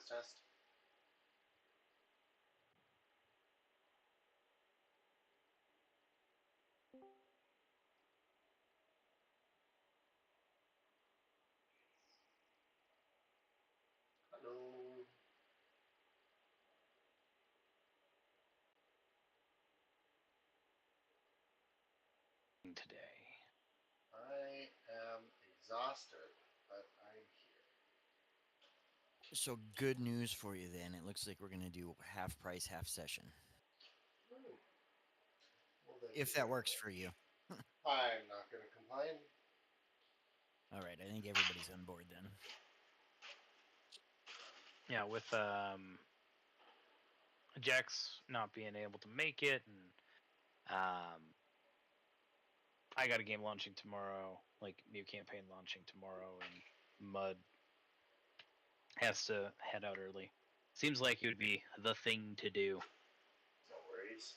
Test. Hello. Today. I am exhausted, but I'm here. So good news for you then. It looks like we're going to do half price, half session. Ooh. Well, thank you If that very works for much. you. I'm not going to complain. All right, I think everybody's on board then. Yeah, with Jax not being able to make it, and I got a game launching tomorrow, like new campaign launching tomorrow, and Mud has to head out early. Seems like it would be the thing to do. No worries.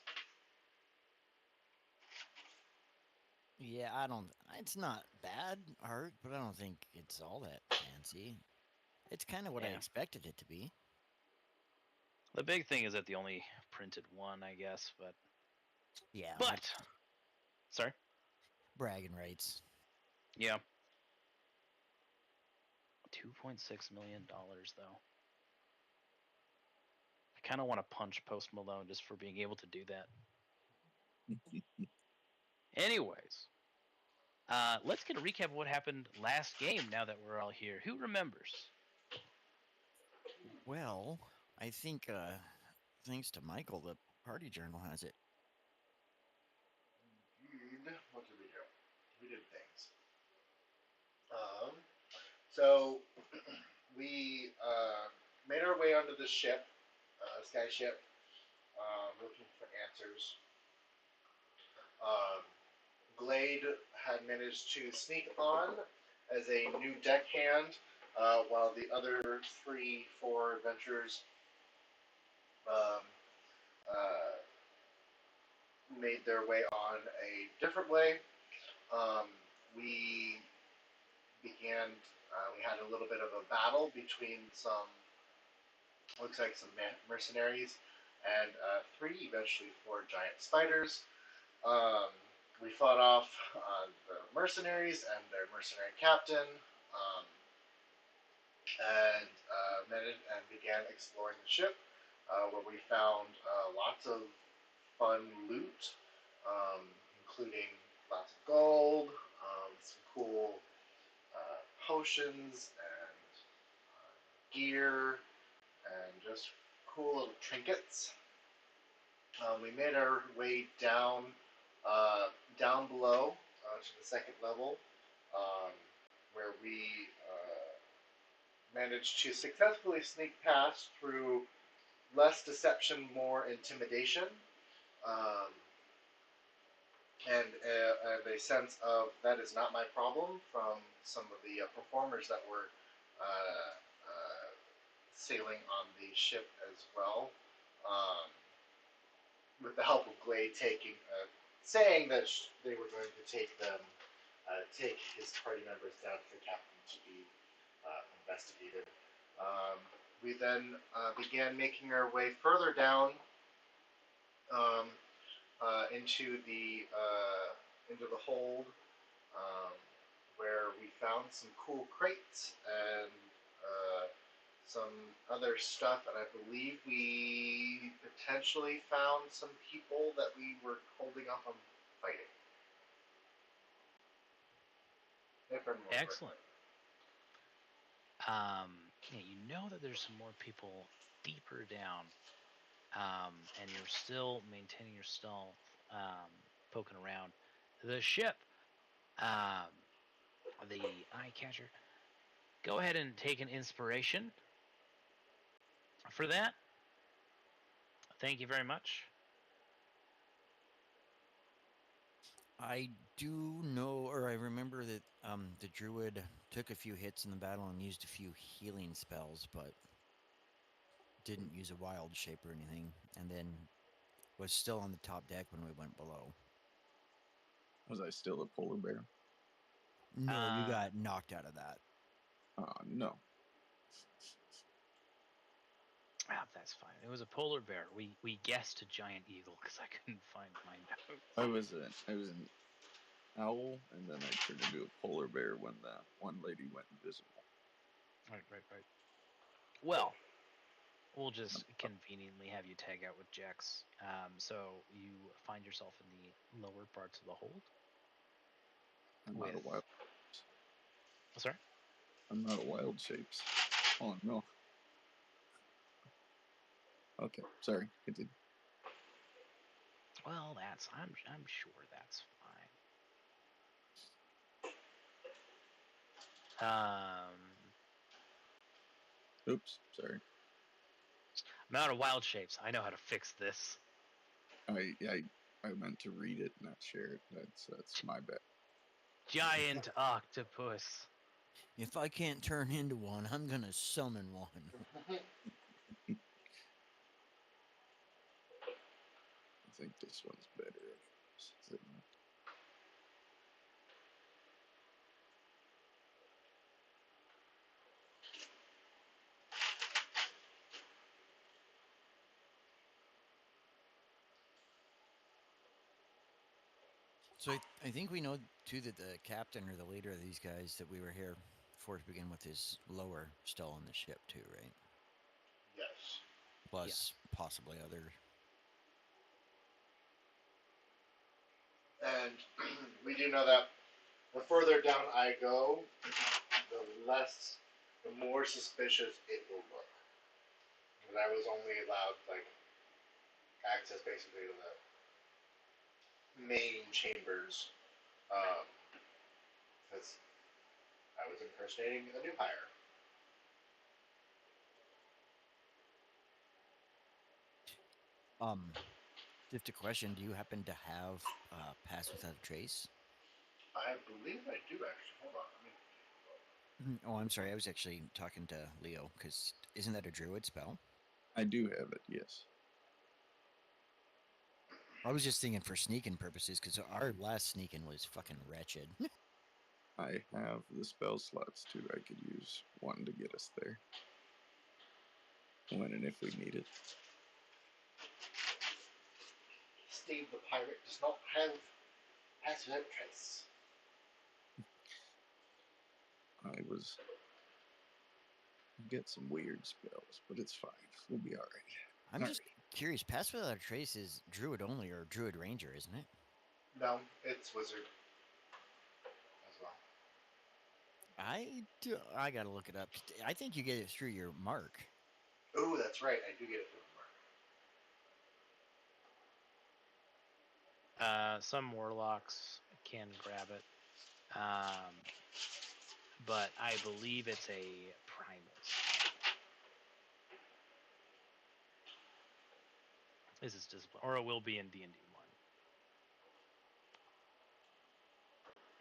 Yeah, I don't. It's not bad art, but I don't think it's all that fancy. It's kind of what I Yeah. expected it to be. The big thing is that the only printed one, I guess, but Yeah, sorry. bragging rights. Yeah. $2.6 million though. I kind of want to punch Post Malone just for being able to do that. Anyways, let's get a recap of what happened last game now that we're all here. Who remembers? Well, I think thanks to Michael, the party journal has it. Indeed. What did we do? We did things. So we made our way onto the ship, sky ship, looking for answers. Um, Glade had managed to sneak on as a new deckhand, while the other four adventurers um, uh, made their way on a different way. Um, we began, we had a little bit of a battle between looks like some mercenaries, and eventually four giant spiders. Um, we fought off the mercenaries and their mercenary captain, um, and began exploring the ship, where we found lots of fun loot, um, including lots of gold, some cool potions and gear, and just cool little trinkets. We made our way down below to the second level, um, where we managed to successfully sneak past through less deception, more intimidation, um, and a sense of that is not my problem from some of the performers that were uh, uh, sailing on the ship as well. Um, with the help of Glade saying that they were going to take his party members down to the captain to be investigated. Um, we then began making our way further down, um, into the hold, um, where we found some cool crates and some other stuff, and I believe we potentially found some people that we were holding off on fighting. If I remember correctly. Excellent. Yeah, you know that there's some more people deeper down, and you're still maintaining your stealth, poking around the ship. Um, the eye catcher. Go ahead and take an inspiration for that. Thank you very much. I do know, or I remember that the druid took a few hits in the battle and used a few healing spells, but didn't use a wild shape or anything, and then was still on the top deck when we went below. Was I still a polar bear? No, you got knocked out of that. No. That's fine. It was a polar bear. We guessed a giant eagle because I couldn't find my notes. I was an owl, and then I turned into a polar bear when the one lady went invisible. Right. Well, we'll just conveniently have you tag out with Jax. So you find yourself in the lower parts of the hold. I'm out of wild. Sorry? I'm out of wild shapes. Oh no. Okay, sorry. Continue. Well, I'm sure that's fine. Oops, sorry. I'm out of wild shapes. I know how to fix this. I meant to read it, not share it. That's my bad. Giant octopus. If I can't turn into one, I'm gonna summon one. I think this one's better. So I think we know too that the captain or the leader of these guys that we were here for to begin with is lower still on the ship too, right? Yes. Plus possibly other. And we do know that the further down I go, the more suspicious it will look. And I was only allowed access basically to the main chambers, because I was impersonating a new hire. Just a question: do you happen to have pass without a trace? I believe I do actually. Hold on. Oh, I'm sorry. I was actually talking to Leo because isn't that a druid spell? I do have it, yes. I was just thinking for sneaking purposes because our last sneaking was fucking wretched. I have the spell slots too. I could use one to get us there. When and if we need it. Steve the pirate does not have pass without trace. I get some weird spells, but it's fine. We'll be all right. I'm just curious. Pass without a trace is druid only or druid ranger, isn't it? No, it's wizard as well. I gotta look it up. I think you get it through your mark. Oh, that's right. I do get it from the mark. Some warlocks can grab it. But I believe it's a primal spell. This is discipline, or it will be in D&D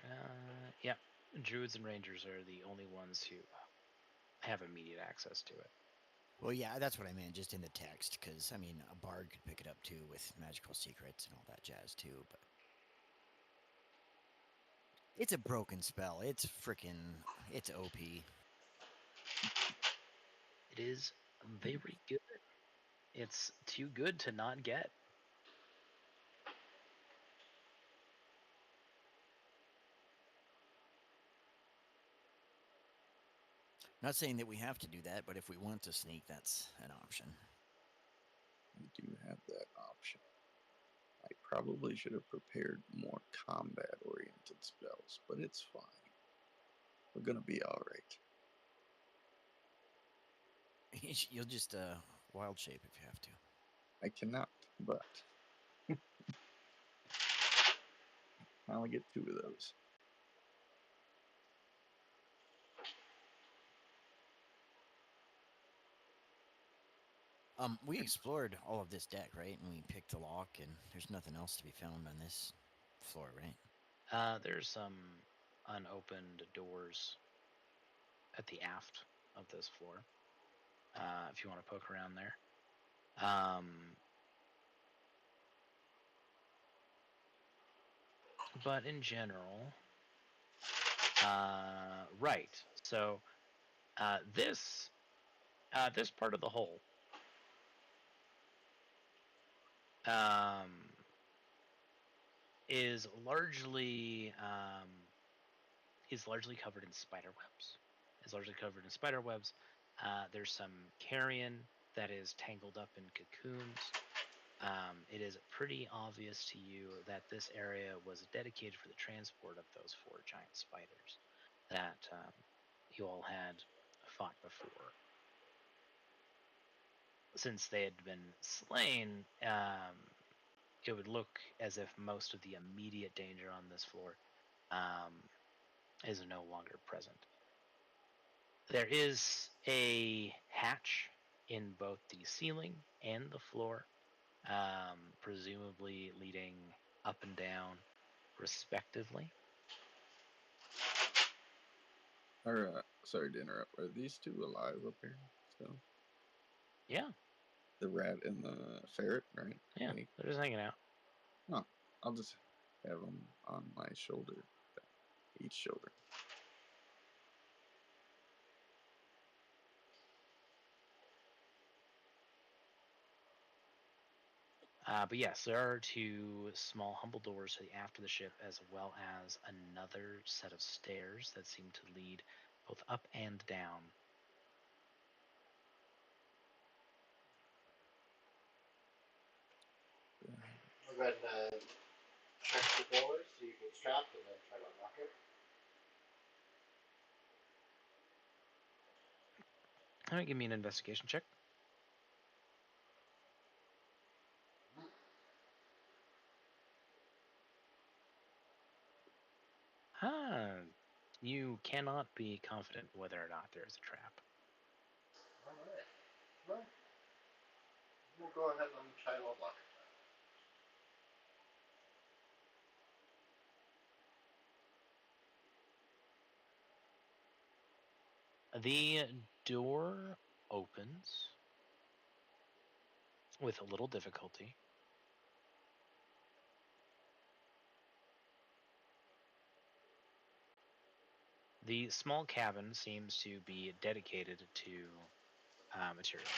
1. Yeah, druids and rangers are the only ones who have immediate access to it. Well, yeah, that's what I meant, just in the text, because, I mean, a bard could pick it up, too, with magical secrets and all that jazz, too, but... It's a broken spell. It's OP. It is very good. It's too good to not get. Not saying that we have to do that, but if we want to sneak, that's an option. We do have that option. I probably should have prepared more combat-oriented spells, but it's fine. We're gonna be all right. You'll just wild shape if you have to. I cannot, but I only get 2 of those. We explored all of this deck, right? And we picked the lock, and there's nothing else to be found on this floor, right? There's some unopened doors at the aft of this floor. If you want to poke around there. But in general, right. So this part of the hole is largely covered in spider webs. There's some carrion that is tangled up in cocoons. It is pretty obvious to you that this area was dedicated for the transport of those 4 giant spiders that you all had fought before. Since they had been slain, it would look as if most of the immediate danger on this floor is no longer present. There is a hatch in both the ceiling and the floor, presumably leading up and down, respectively. Sorry to interrupt. Are these 2 alive up here still? Yeah. The rat and the ferret, right? Yeah, they're just hanging out. Oh, I'll just have them on my shoulder, each shoulder. But yes, there are 2 small humble doors to the aft of the ship, as well as another set of stairs that seem to lead both up and down. I'll go ahead and check the door, see if it's trapped, and then try to unlock it. All right, give me an investigation check. You cannot be confident whether or not there is a trap. Alright. Well, we'll go ahead and try to unlock it. The door opens with a little difficulty. The small cabin seems to be dedicated to materials.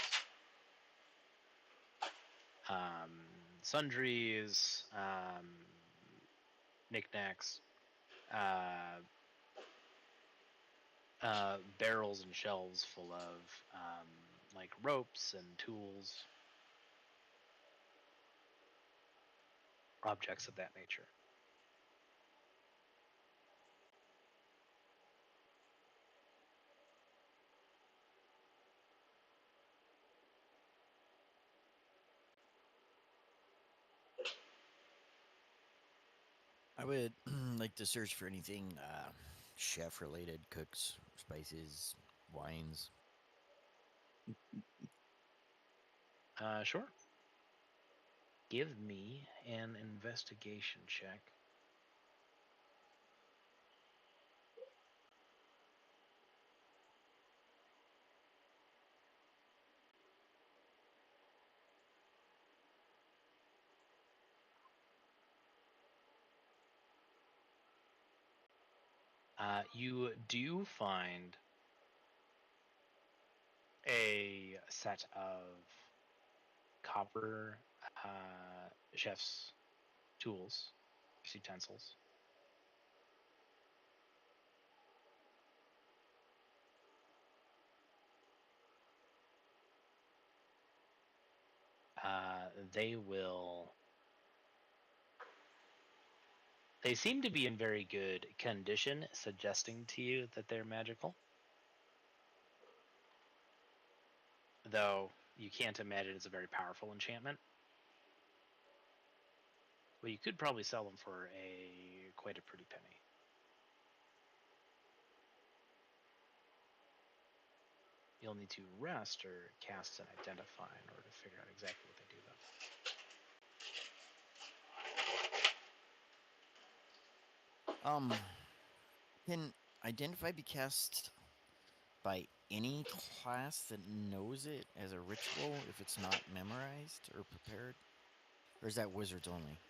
Sundries, knickknacks, barrels and shelves full of like ropes and tools, objects of that nature. I would like to search for anything chef related, cooks, spices, wines. Sure. Give me an investigation check. You do find a set of copper chef's tools, utensils. They will. They seem to be in very good condition, suggesting to you that they're magical. Though you can't imagine it's a very powerful enchantment. But you could probably sell them for quite a pretty penny. You'll need to rest or cast and identify in order to figure out exactly what they do, though. Can identify be cast by any class that knows it as a ritual if it's not memorized or prepared? Or is that wizards only?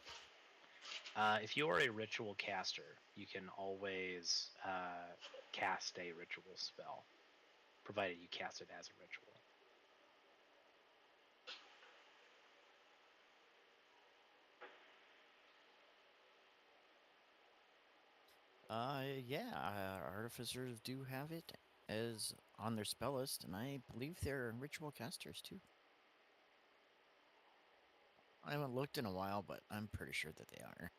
If you're a ritual caster, you can always cast a ritual spell, provided you cast it as a ritual. Yeah, artificers do have it as on their spell list, and I believe they're ritual casters too. I haven't looked in a while, but I'm pretty sure that they are.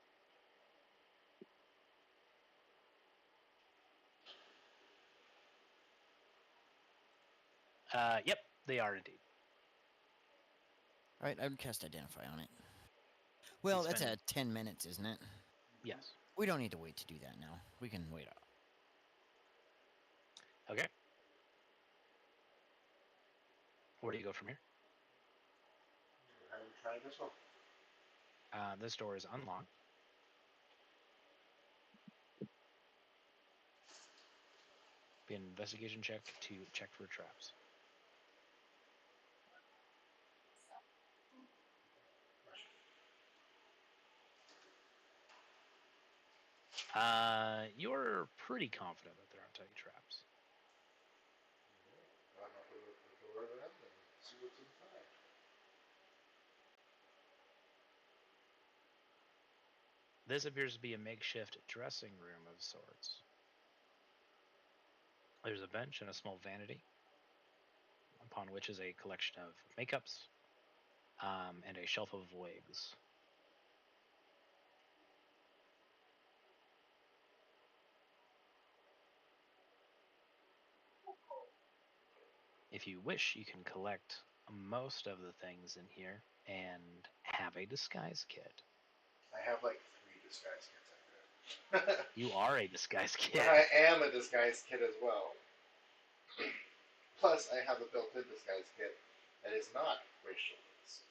Yep, they are indeed. All right, I would cast Identify on it. Well, that's spend- at 10 minutes, isn't it? Yes. We don't need to wait to do that now. We can wait up. Okay. Where do you go from here? I haven't tried this one. This door is unlocked. Be an investigation check to check for traps. You're pretty confident that there aren't any traps. I'll have to look the door then and see what's inside. This appears to be a makeshift dressing room of sorts. There's a bench and a small vanity, upon which is a collection of makeups and a shelf of wigs. If you wish, you can collect most of the things in here and have a disguise kit. I have like 3 disguise kits I could. You are a disguise kit. But I am a disguise kit as well. Plus, I have a built-in disguise kit that is not racial-less.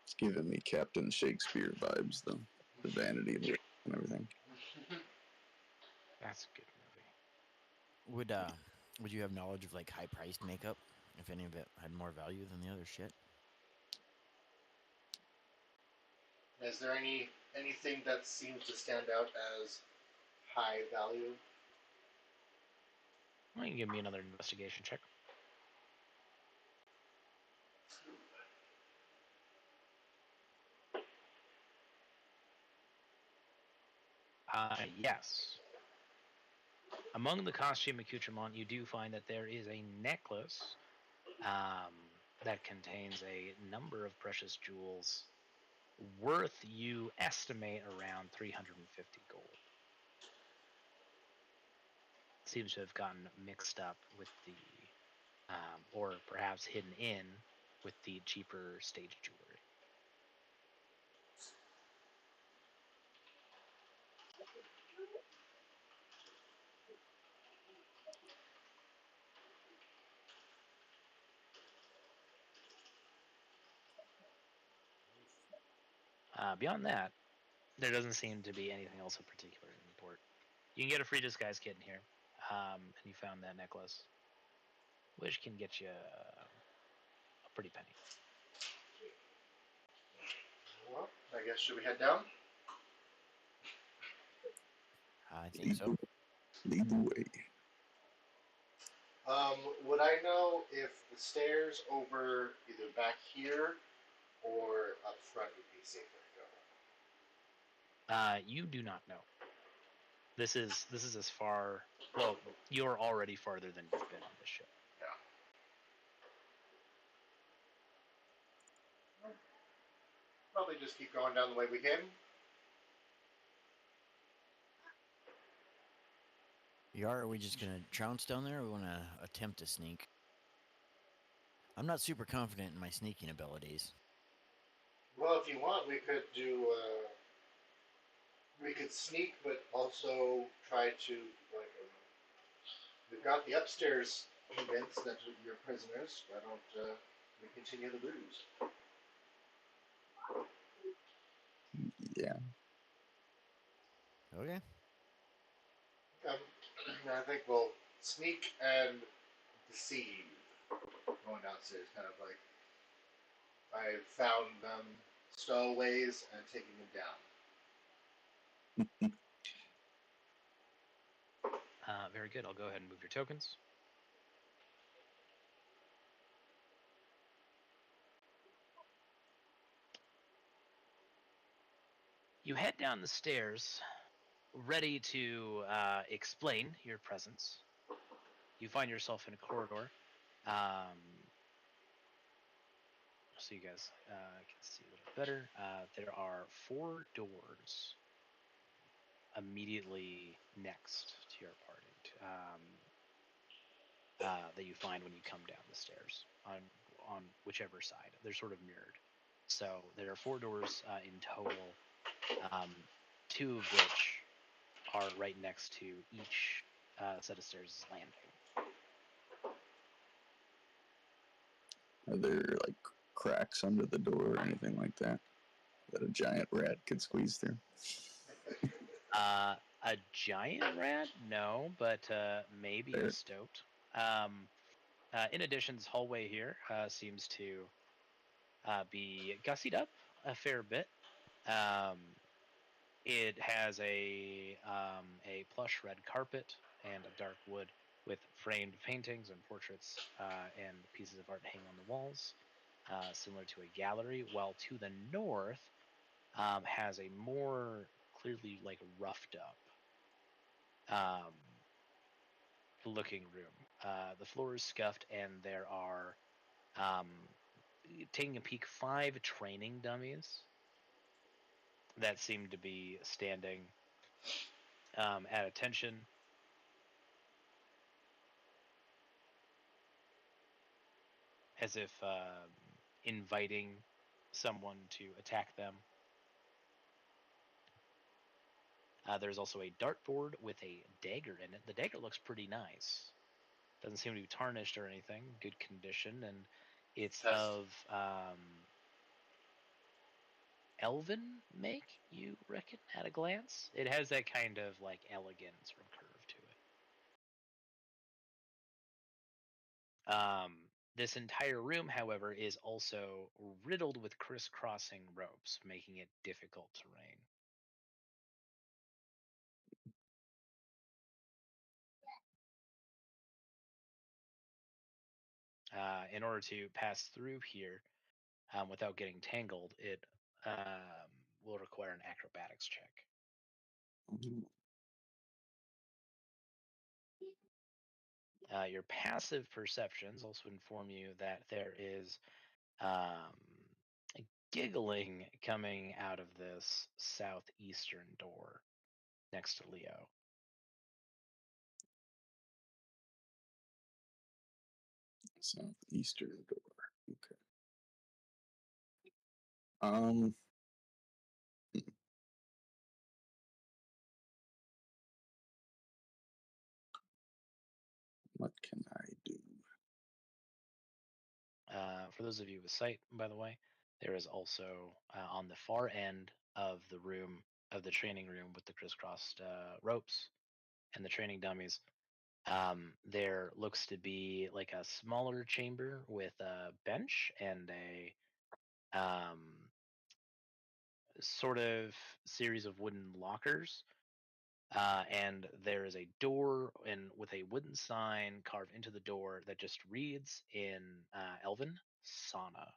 It's giving me Captain Shakespeare vibes, though. The vanity of it and everything. That's a good movie. Would you have knowledge of like high-priced makeup? If any of it had more value than the other shit? Is there anything that seems to stand out as high value? Well, you can give me another investigation check. Yes. Among the costume accoutrement, you do find that there is a necklace that contains a number of precious jewels worth, you estimate, around 350 gold. Seems to have gotten mixed up with the, or perhaps hidden in with the cheaper stage jewelry. Beyond that, there doesn't seem to be anything else of particular import. You can get a free disguise kit in here, and you found that necklace, which can get you a pretty penny. Well, I guess should we head down? I think so. Lead the way. Would I know if the stairs over either back here or up front would be safer to go? You do not know. This is as far. Well, you're already farther than you've been on this ship. Yeah. Probably just keep going down the way we came. Are we just gonna trounce down there, or we wanna attempt to sneak? I'm not super confident in my sneaking abilities. Well, if you want, we could do. We could sneak, but also try to like. We've got the upstairs convinced that you're prisoners. Why don't we continue the ruse? Yeah. Okay. I think we'll sneak and deceive. Going downstairs, kind of like I found them stowaways and taking them down. Very good. I'll go ahead and move your tokens. You head down the stairs ready to explain your presence, you find yourself in a corridor. So you guys can see a little better. There are 4 doors immediately next to your apartment that you find when you come down the stairs on whichever side. They're sort of mirrored. So there are 4 doors in total, 2 of which are right next to each set of stairs landing. Are there like cracks under the door or anything like that that a giant rat could squeeze through? A giant rat? No, but maybe a stoat. In addition, this hallway here seems to be gussied up a fair bit. It has a plush red carpet and a dark wood with framed paintings and portraits and pieces of art hanging on the walls, similar to a gallery. While to the north has a more clearly like roughed up looking room. The floor is scuffed, and there are, taking a peek, 5 training dummies that seem to be standing at attention. As if inviting someone to attack them. There's also a dartboard with a dagger in it. The dagger looks pretty nice. Doesn't seem to be tarnished or anything. Good condition, and it's of elven make, you reckon, at a glance? It has that kind of like elegant sort of curve to it. This entire room, however, is also riddled with crisscrossing ropes, making it difficult terrain. In order to pass through here without getting tangled, it will require an acrobatics check. Mm-hmm. Your passive perceptions also inform you that there is giggling coming out of this southeastern door next to Leo. Southeastern door. Okay. Hmm. What can I do? For those of you with sight, by the way, there is also on the far end of the room, of the training room with the crisscrossed ropes and the training dummies, there looks to be like a smaller chamber with a bench and a sort of series of wooden lockers. And there is a door and with a wooden sign carved into the door that just reads in Elven, sauna.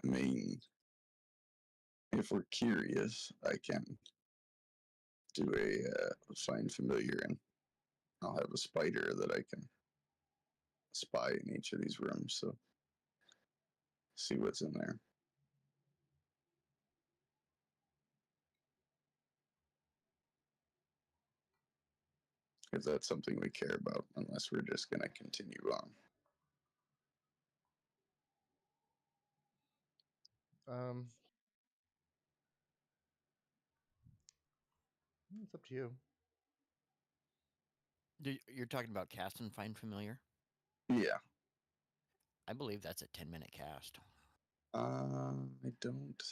I mean, if we're curious, I can do a find familiar, and I'll have a spider that I can spy in each of these rooms, so see what's in there. Because that's something we care about, unless we're just going to continue on. It's up to you. You're talking about cast and find familiar? Yeah. I believe that's a 10-minute cast. I don't.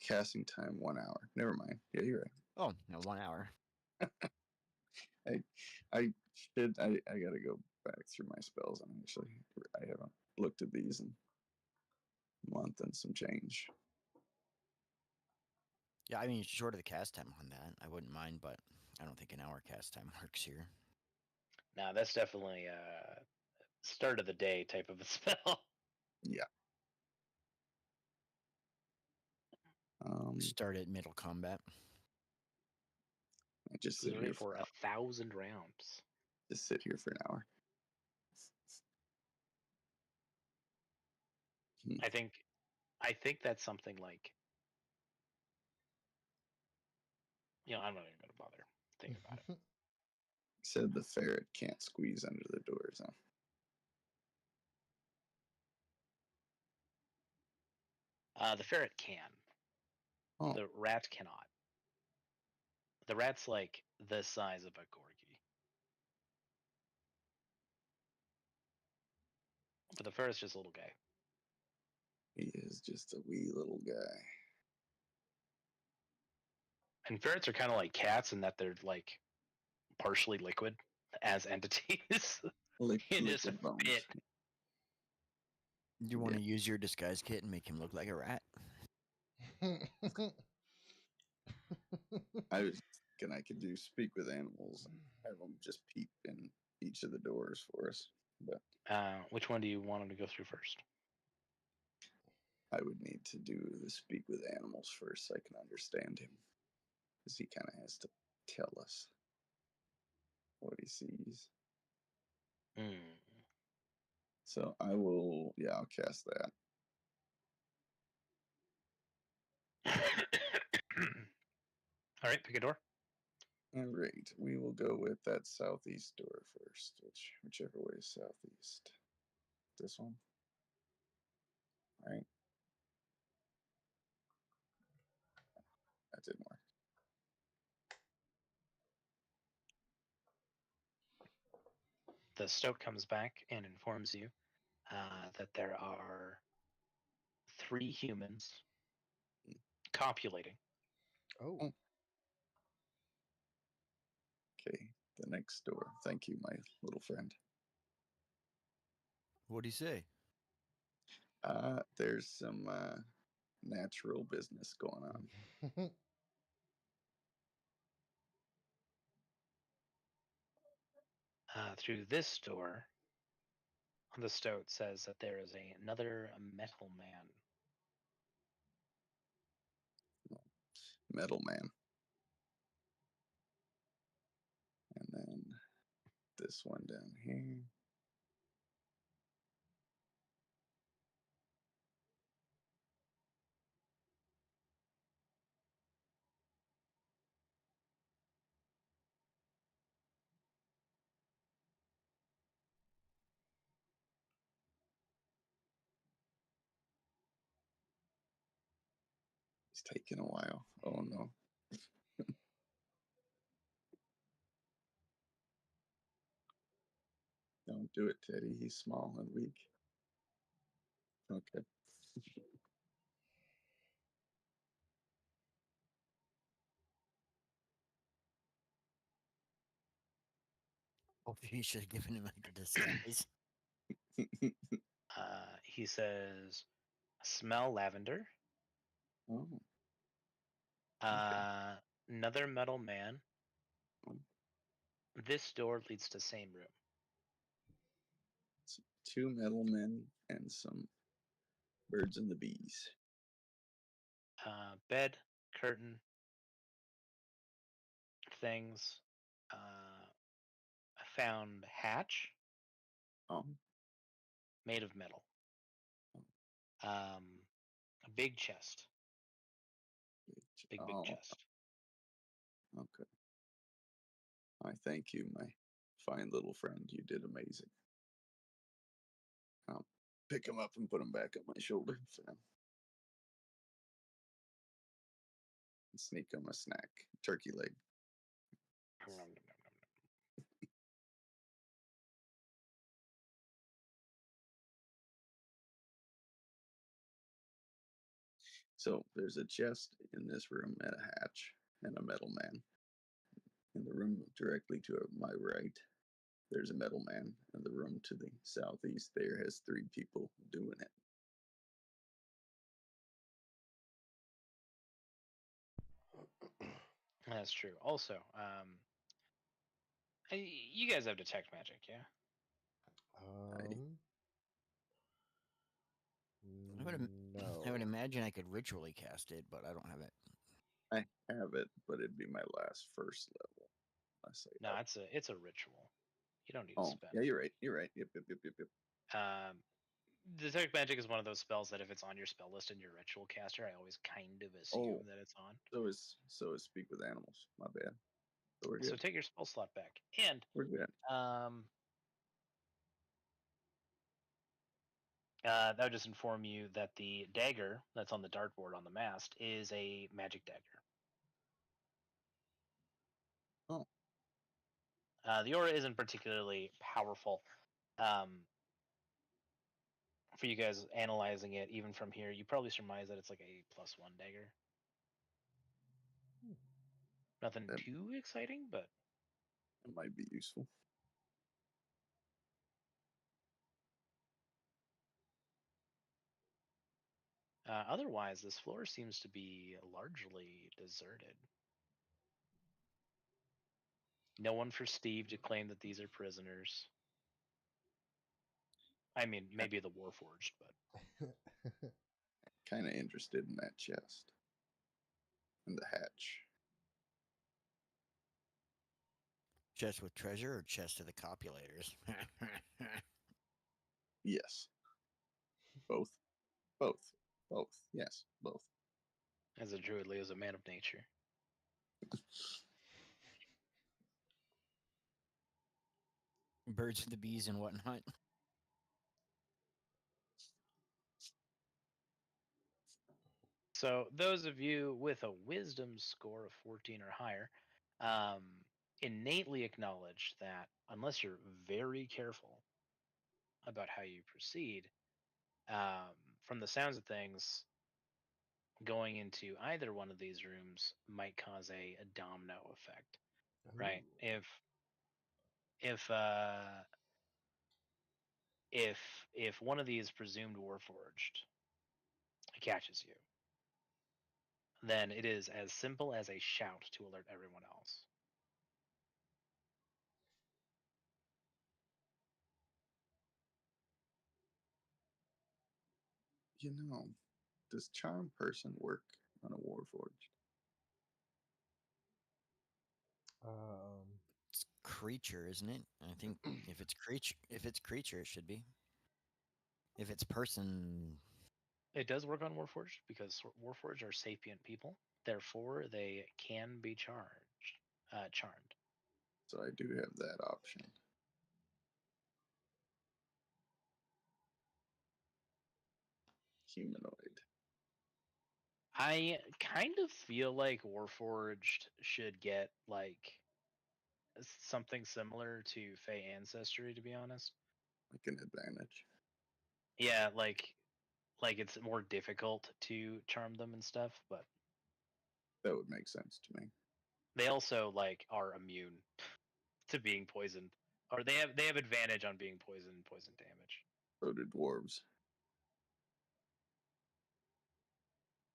Casting time 1 hour. Never mind. Yeah, you're right. Oh, no, 1 hour. I should. I gotta go back through my spells. And actually, I haven't looked at these in a month and some change. Yeah, I mean, short of the cast time on that, I wouldn't mind, but I don't think an hour cast time works here. Now that's definitely start of the day type of a spell. Yeah. Start at middle combat. I just sit Literally here for 1,000 rounds. just sit here for an hour. I think that's something like, I'm not even gonna bother thinking about it. Said the ferret can't squeeze under the doors, huh? The ferret can. Oh. The rat cannot. The rat's like the size of a corgi. But the ferret's just a little guy. He is just a wee little guy. And ferrets are kind of like cats in that they're like partially liquid as entities. You just Liquid bones. fit. You want to use your disguise kit and make him look like a rat? I was thinking I could do speak with animals and have them just peep in each of the doors for us. But Which one do you want him to go through first? I would need to do the speak with animals first so I can understand him. Because he kind of has to tell us what he sees. Mm. So I will, I'll cast that. All right, pick a door. All right, we will go with that southeast door first, whichever way is southeast. This one. All right. That didn't work. The stoat comes back and informs you that there are 3 humans copulating. Oh. Okay, the next door. Thank you, my little friend. What'd he say? There's some natural business going on. Through this door, the stoat says that there is another metal man. Metal man. And then this one down here. It's taking a while. Oh no. Don't do it, Teddy. He's small and weak. Okay. Oh, you should have given him like a disguise. He says, smell lavender. Oh. Another metal man. Oh. This door leads to same room. So 2 metal men and some birds and the bees. Bed, curtain, things. I found hatch Oh. made of metal. A big chest. Big chest. Okay. I thank you, my fine little friend. You did amazing. I'll pick him up and put him back on my shoulder for now. And sneak him a snack. Turkey leg. So there's a chest in this room and a hatch and a metal man. In the room directly to my right, there's a metal man. In the room to the southeast, there has 3 people doing it. That's true. Also, you guys have detect magic, yeah? Um, I would, no. I would imagine I could ritually cast it, but I don't have it. I have it, but it'd be my last first level. Unless I No, it's a ritual. You don't need to Oh, spend. yeah, you're right. You're right. Yep, yep, yep, yep, yep. Detect magic is one of those spells that if it's on your spell list and you're a ritual caster, I always kind of assume that it's on. So is speak with animals. My bad. So we're So good. take your spell slot back. And We're good. that would just inform you that the dagger that's on the dartboard on the mast is a magic dagger. Oh, The aura isn't particularly powerful. For you guys analyzing it, even from here, you probably surmise that it's like a +1 dagger. Hmm. Nothing That- too exciting, but that might be useful. otherwise, this floor seems to be largely deserted. No one for Steve to claim that these are prisoners. I mean, maybe the Warforged, but Kind of interested in that chest and the hatch. Chest with treasure or chest of the copulators? Yes, both, both, both. Yes, both. as a druid, Leo's a man of nature. Birds and the bees and whatnot. So those of you with a wisdom score of 14 or higher innately acknowledge that unless you're very careful about how you proceed, from the sounds of things, going into either one of these rooms might cause a domino effect, right? Ooh. If uh, if one of these presumed Warforged catches you, then it is as simple as a shout to alert everyone else. You know, does charm person work on a warforged? Um, It's creature, isn't it? I think if it's creature, it should be. If it's person, It does work on Warforged because Warforged are sapient people. Therefore, they can be charmed. So I do have that option. Humanoid. I kind of feel like Warforged should get like something similar to Fey Ancestry, to be honest. Like an advantage. Yeah, like it's more difficult to charm them and stuff, but That would make sense to me. they also like are immune to being poisoned, or they have advantage on being poisoned and poison damage. So do dwarves.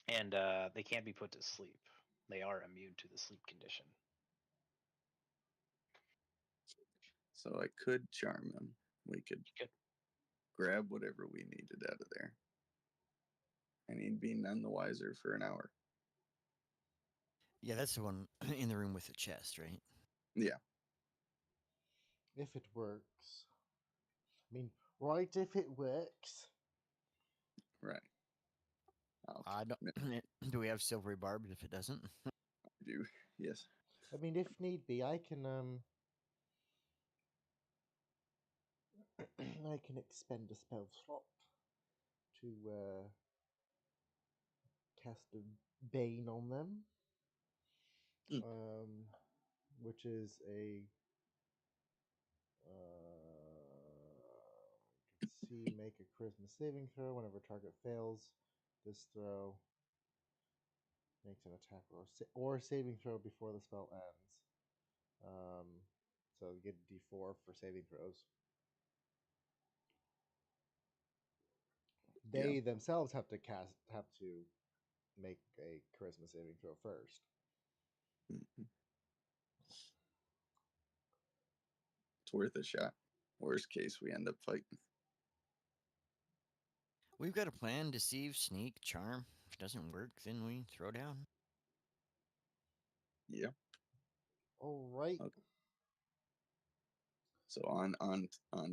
And they can't be put to sleep. They are immune to the sleep condition. So I could charm them. We could You could. grab whatever we needed out of there. And he'd be none the wiser for an hour. yeah, that's the one in the room with the chest, right? Yeah. if it works. I mean, right if it works. Right. I don't. Do we have silvery barb if it doesn't? I do. Yes. I mean, if need be, I can I can expend a spell slot to cast a bane on them. Mm. Which is a let's see, make a charisma saving throw. Whenever target fails this throw, makes an attack or saving throw before the spell ends. So you get a D4 for saving throws. They themselves have to make a charisma saving throw first. Mhm. It's worth a shot. Worst case, we end up fighting. We've got a plan: deceive, sneak, charm. If it doesn't work, then we throw down. Yeah. All right. Okay. So on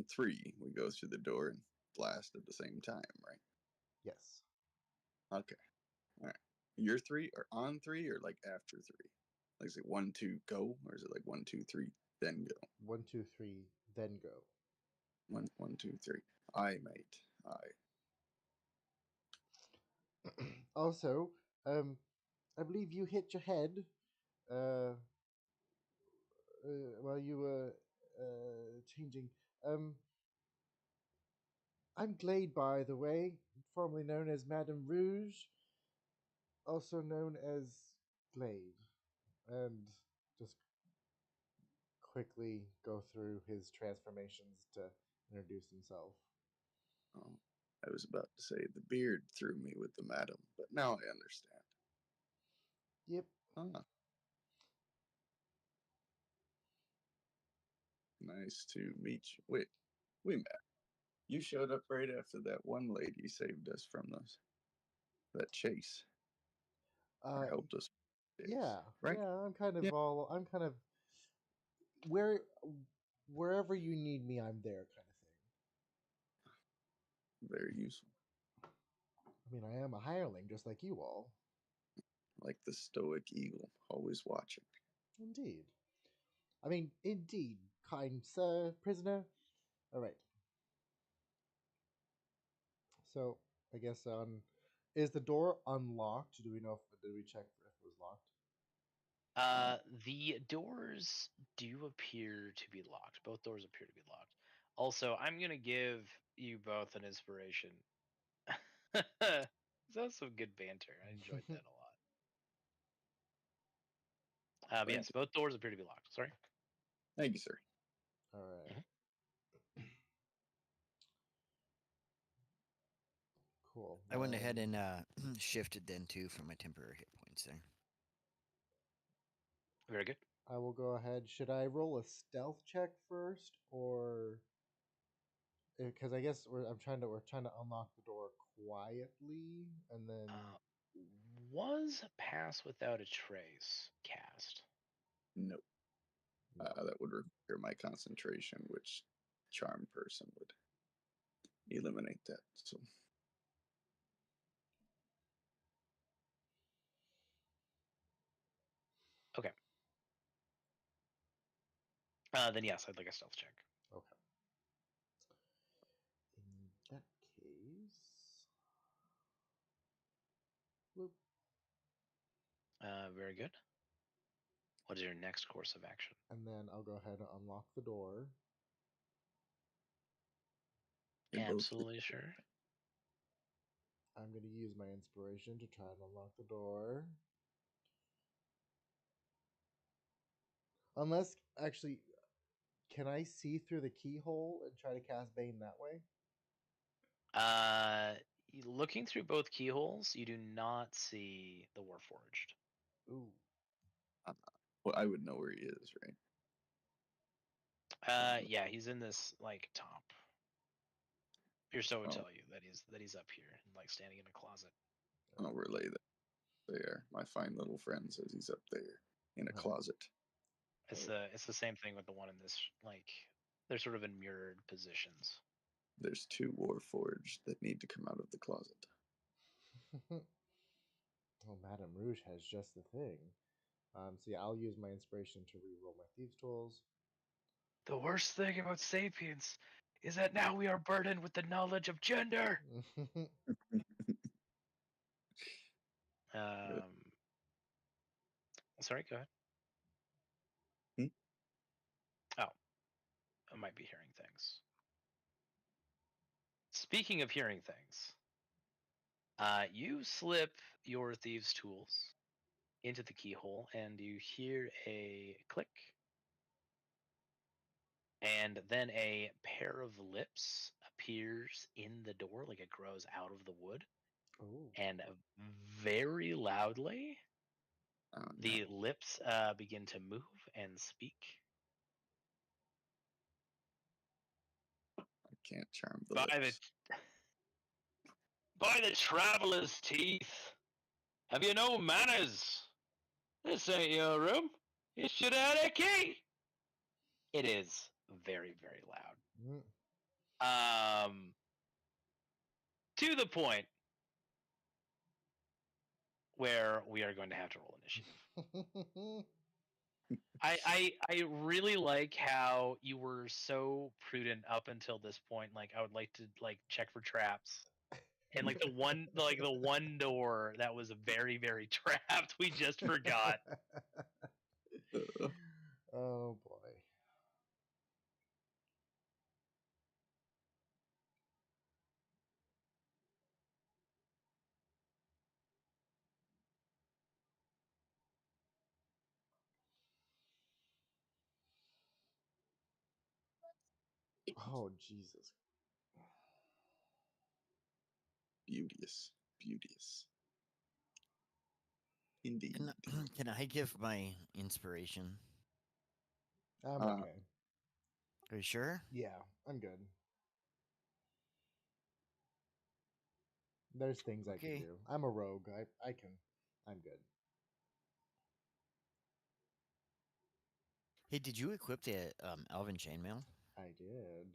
3, we go through the door and blast at the same time, right? Yes. Okay. All right. You're 3 or on 3 or like after 3? Like is it 1, 2, go, or is it like 1, 2, 3, then go? 1, 2, 3, then go. 1, 1, 2, 3. Aye, mate. Aye. Also, I believe you hit your head uh, while you were changing. I'm Glade, by the way, formerly known as Madame Rouge, also known as Glade, and just quickly go through his transformations to introduce himself. Oh, I was about to say the beard threw me with the madam, but now I understand. Yep. Ah, nice to meet you. Wait, we met. You showed up right after that one lady saved us from that chase, or Uh, helped us chase, yeah, right? yeah. I'm kind Yeah, of where wherever you need me, I'm there, kind of thing. very useful. I mean, I am a hireling, just like you all. Like the stoic eagle, always watching. Indeed. I mean, indeed, kind sir, prisoner. All right. So I guess is the door unlocked? Do we know if did we check if it was locked? The doors do appear to be locked. Both doors appear to be locked. Also, I'm gonna give you both an inspiration. That's some good banter. I enjoyed that a lot. But Thank yes, you. both doors appear to be locked. Sorry. Thank you, sir. All right. Mhm. Cool. I went ahead Then and shifted then too for my temporary hit points there. Very good. I will go ahead. Should I roll a stealth check first, or because I guess we're trying to unlock the door quietly, and then Was Pass Without a Trace cast? No, no. that would require my concentration, which charm person would eliminate that. So Okay. Then yes, I'd like a stealth check. Okay. In that case, whoop. Very good. What is your next course of action? And then I'll go ahead and unlock the door. they both. Absolutely sure. I'm going to use my inspiration to try and unlock the door. Unless, actually, can I see through the keyhole and try to cast Bane that way? Looking through both keyholes, you do not see the Warforged. Ooh. Well, I would know where he is, right? Yeah, he's in this like top. Your so would Oh, tell you that he's up here, like standing in a closet. I'll relay that there. My fine little friend says he's up there in a All right. closet. It's the same thing with the one in this like they're sort of in mirrored positions. There's 2 Warforged that need to come out of the closet. Oh, Madame Rouge has just the thing. So yeah, I'll use my inspiration to reroll my thieves' tools. The worst thing about sapiens is that now we are burdened with the knowledge of gender. Good. Um, sorry, go ahead. Hmm? Oh, I might be hearing things. Speaking of hearing things, you slip your thieves' tools into the keyhole, and you hear a click, and then a pair of lips appears in the door, like it grows out of the wood, Oh. and very loudly Oh, The no. lips begin to move and speak. I can't charm the By lips. the traveler's teeth, have you no manners? This ain't your room. You should have had a key. It is very, very loud. Mm. To the point where we are going to have to roll initiative. I really like how you were so prudent up until this point. Like I would like to check for traps. And the one door that was very, very trapped, we just forgot. Oh boy. Oh Jesus. Beauteous. Beauteous. Indeed. Can I give my inspiration? I'm Uh, okay. Are you sure? Yeah, I'm good. There's things I can Okay. do. I'm a rogue. I can. I'm good. Hey, did you equip the elven chainmail? I did.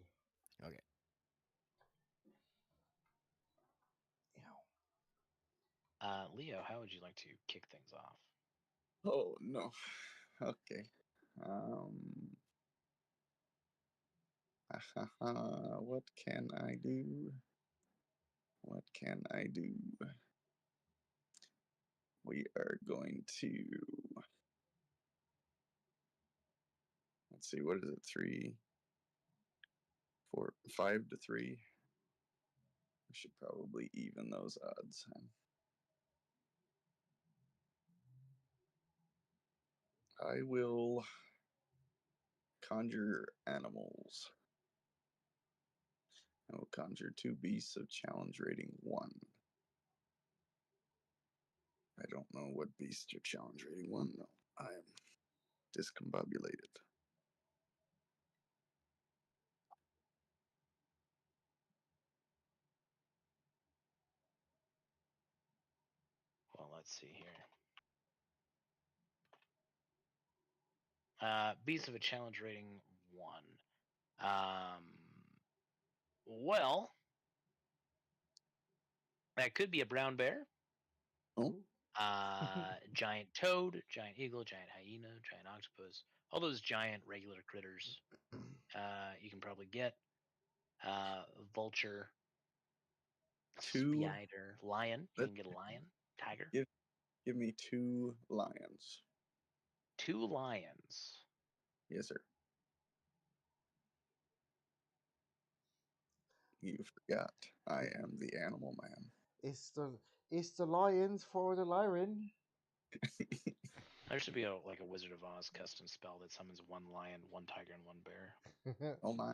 Okay. Ow. Leo, how would you like to kick things off? oh, no. Okay. What can I do? What can I do? We are going to. Let's see, what is it? 3, 4, 5 to 3. We should probably even those odds. I will conjure animals. I will conjure 2 beasts of challenge rating 1. I don't know what beast are challenge rating 1. No, I am discombobulated. Well, let's see here. Beast of a challenge rating 1. Well, that could be a brown bear, Oh, giant toad, giant eagle, giant hyena, giant octopus. All those giant regular critters you can probably get. Vulture, 2. spider, lion. You can get a lion, tiger. Give me 2 lions. 2 lions. Yes, sir. You forgot. I am the animal man. It's the lions for the Lyran. There should be a Wizard of Oz custom spell that summons 1 lion, 1 tiger, and 1 bear. Oh my.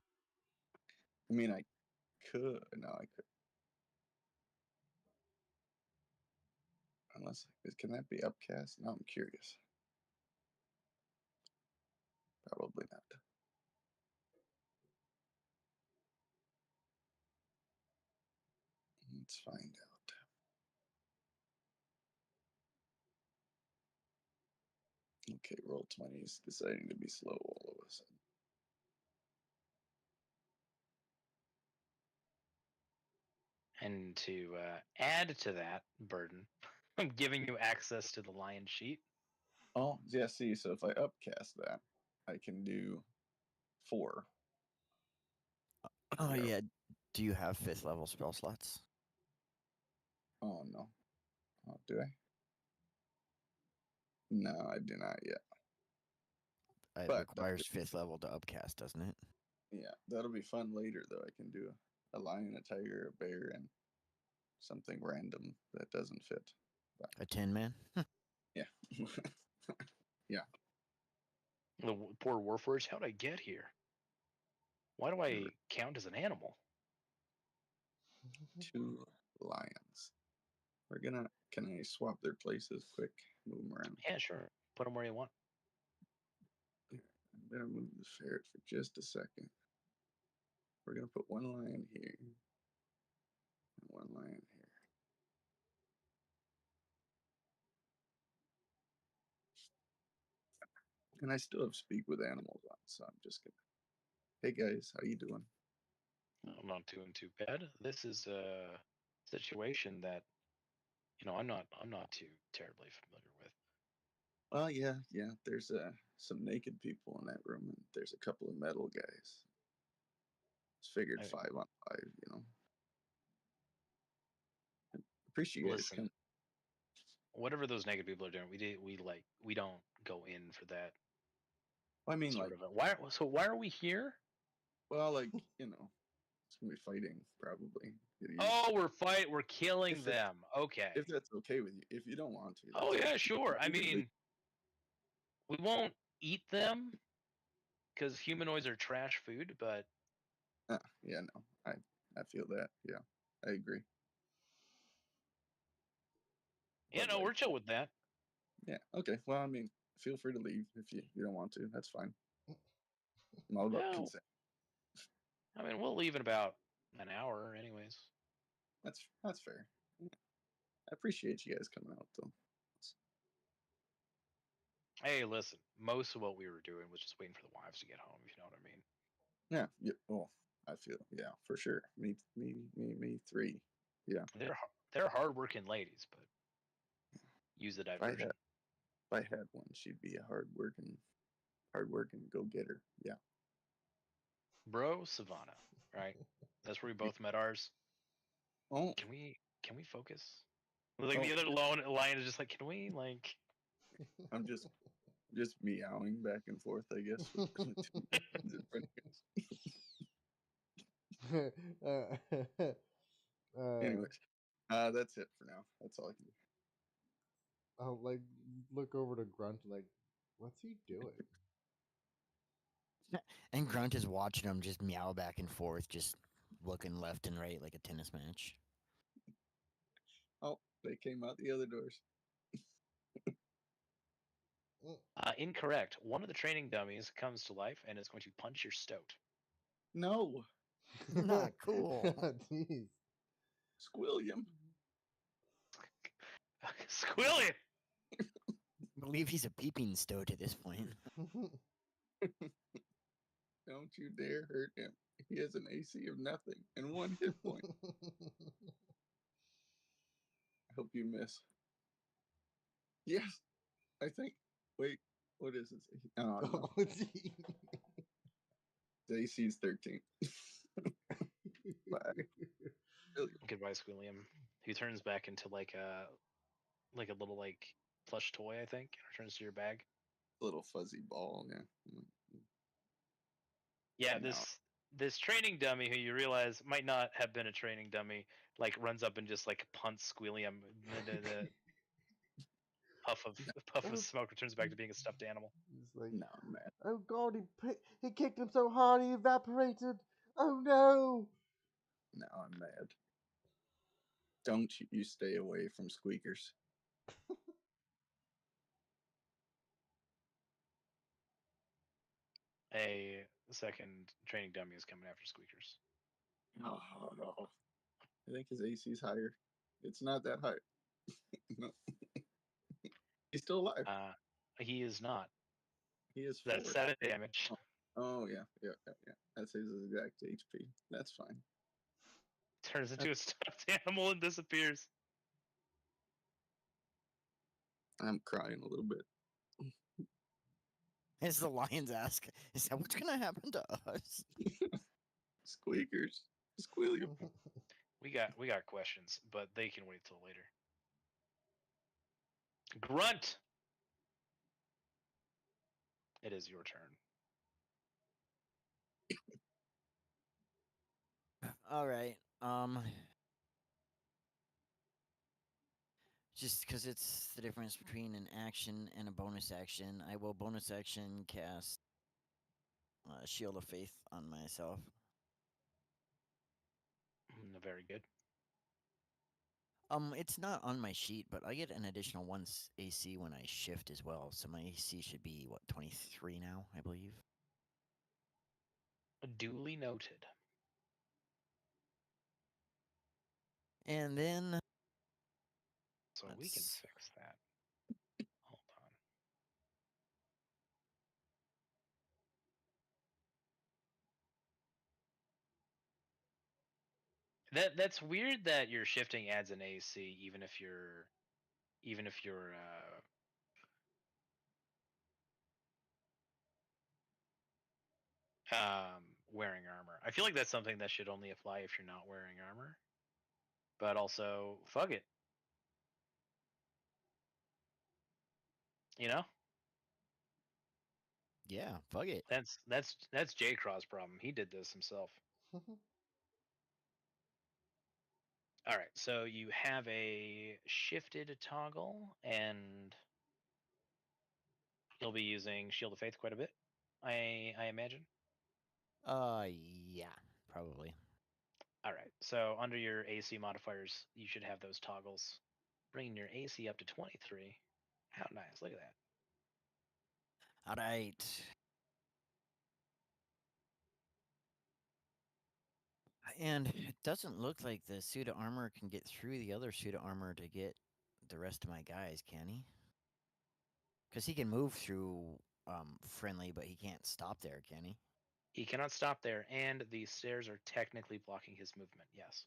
I mean, I could. No, I could. Unless, can that be upcast? No, I'm curious. Probably not. Let's find out. Okay, roll 20 is deciding to be slow all of a sudden. And to add to that burden, I'm giving you access to the lion sheet. Oh, yeah, see, so if I upcast that, I can do 4. Oh, Yeah. yeah. Do you have 5th level spell slots? Oh, no. Oh, do I? No, I do not yet. It But requires 5th level to upcast, doesn't it? yeah, that'll be fun later, though. I can do a lion, a tiger, a bear, and something random that doesn't fit. But, A 10-man? yeah. Yeah. The poor Warforged, how'd I get here? Why do I count as an animal? 2 lions. We're gonna. Can I swap their places quick? Move them around. Yeah, sure. Put them where you want. I'm gonna move the ferret for just a second. We're gonna put one lion here and one lion here. And I still have speak with animals on, so I'm just gonna. Hey guys, how you doing? I'm not doing too bad. This is a situation that I'm not too terribly familiar with. Oh yeah, yeah. There's some naked people in that room, and there's a couple of metal guys. It's figured I, 5-on-5. Appreciate you guys listen, coming. whatever those naked people are doing, we don't go in for that I mean, sort like, of a. Why are we here? well, like, it's gonna be fighting probably. Oh, we're killing If it, them. Okay. if that's okay with you. If you don't want to, Oh that's yeah, okay. sure. I We can leave. mean, we won't eat them because humanoids are trash food, but Yeah, no, I feel that. Yeah, I agree. But like, we're chill with that. yeah, okay. Well, I mean, feel free to leave if you don't want to. That's fine. I'm all about Well, consent. I mean, we'll leave in about an hour, anyways. That's fair. Yeah. I appreciate you guys coming out though. Hey, listen, most of what we were doing was just waiting for the wives to get home, if you know what I mean. Yeah, yeah. Well, I feel for sure. Me three. Yeah. They're hardworking ladies, but use the If I diversion. had one, she'd be a hard working go getter. Yeah. Bro, Savannah, right? That's where we both met ours. Oh, Can we focus? Like oh, the other lion is just like, can we like I'm just meowing back and forth. I guess. uh, Anyways, that's it for now. That's all I can do. I'll like look over to Grunt like, what's he doing? And Grunt is watching him just meow back and forth, just looking left and right like a tennis match. Oh, they came out the other doors. incorrect? One of the training dummies comes to life and is going to punch your stoat. No, Not cool. Jeez. Squilliam. Squilly! I believe he's a peeping stoat at this point. Don't you dare hurt him. He has an AC of nothing and 1 hit point. I hope you miss. Yes, I think. Wait, what is this? Oh no, the AC is 13. Bye. Really? Goodbye, Squilliam. He turns back into like a little like plush toy, I think, and returns to your bag. Little fuzzy ball, yeah. Yeah, No. this training dummy who you realize might not have been a training dummy, like runs up and just like punts Squilliam. The puff of smoke returns back to being a stuffed animal. He's like, No, I'm mad. oh god, he kicked him so hard he evaporated. Oh no. Now I'm mad. Don't you stay away from squeakers. A second training dummy is coming after Squeakers. Oh no. I think his AC's higher. It's not that high. No. He's still alive. He is not. He is 4. That's 7 damage. Oh yeah. That's his exact HP. That's fine. Turns into a stuffed animal and disappears. I'm crying a little bit. As the lions ask, is that what's gonna happen to us? Squeakers. Squealium. We got questions, but they can wait till later. Grunt. It is your turn. All right. Just because it's the difference between an action and a bonus action, I will bonus action cast Shield of Faith on myself. Very good. It's not on my sheet, but I get an additional 1 AC when I shift as well. So my AC should be, what, 23 now, I believe? Duly noted. And then... So we can fix that. Hold on. That's weird that your shifting adds an AC even if you're wearing armor. I feel like that's something that should only apply if you're not wearing armor. But also, fuck it. You know? Yeah, fuck it. That's J Craw's problem. He did this himself. All right, so you have a shifted toggle, and you'll be using Shield of Faith quite a bit, I imagine. Yeah, probably. All right, so under your AC modifiers, you should have those toggles, bringing your AC up to 23. How nice! Look at that. All right. And it doesn't look like the suit of armor can get through the other suit of armor to get the rest of my guys, can he? Because he can move through friendly, but he can't stop there, can he? He cannot stop there, and the stairs are technically blocking his movement. Yes.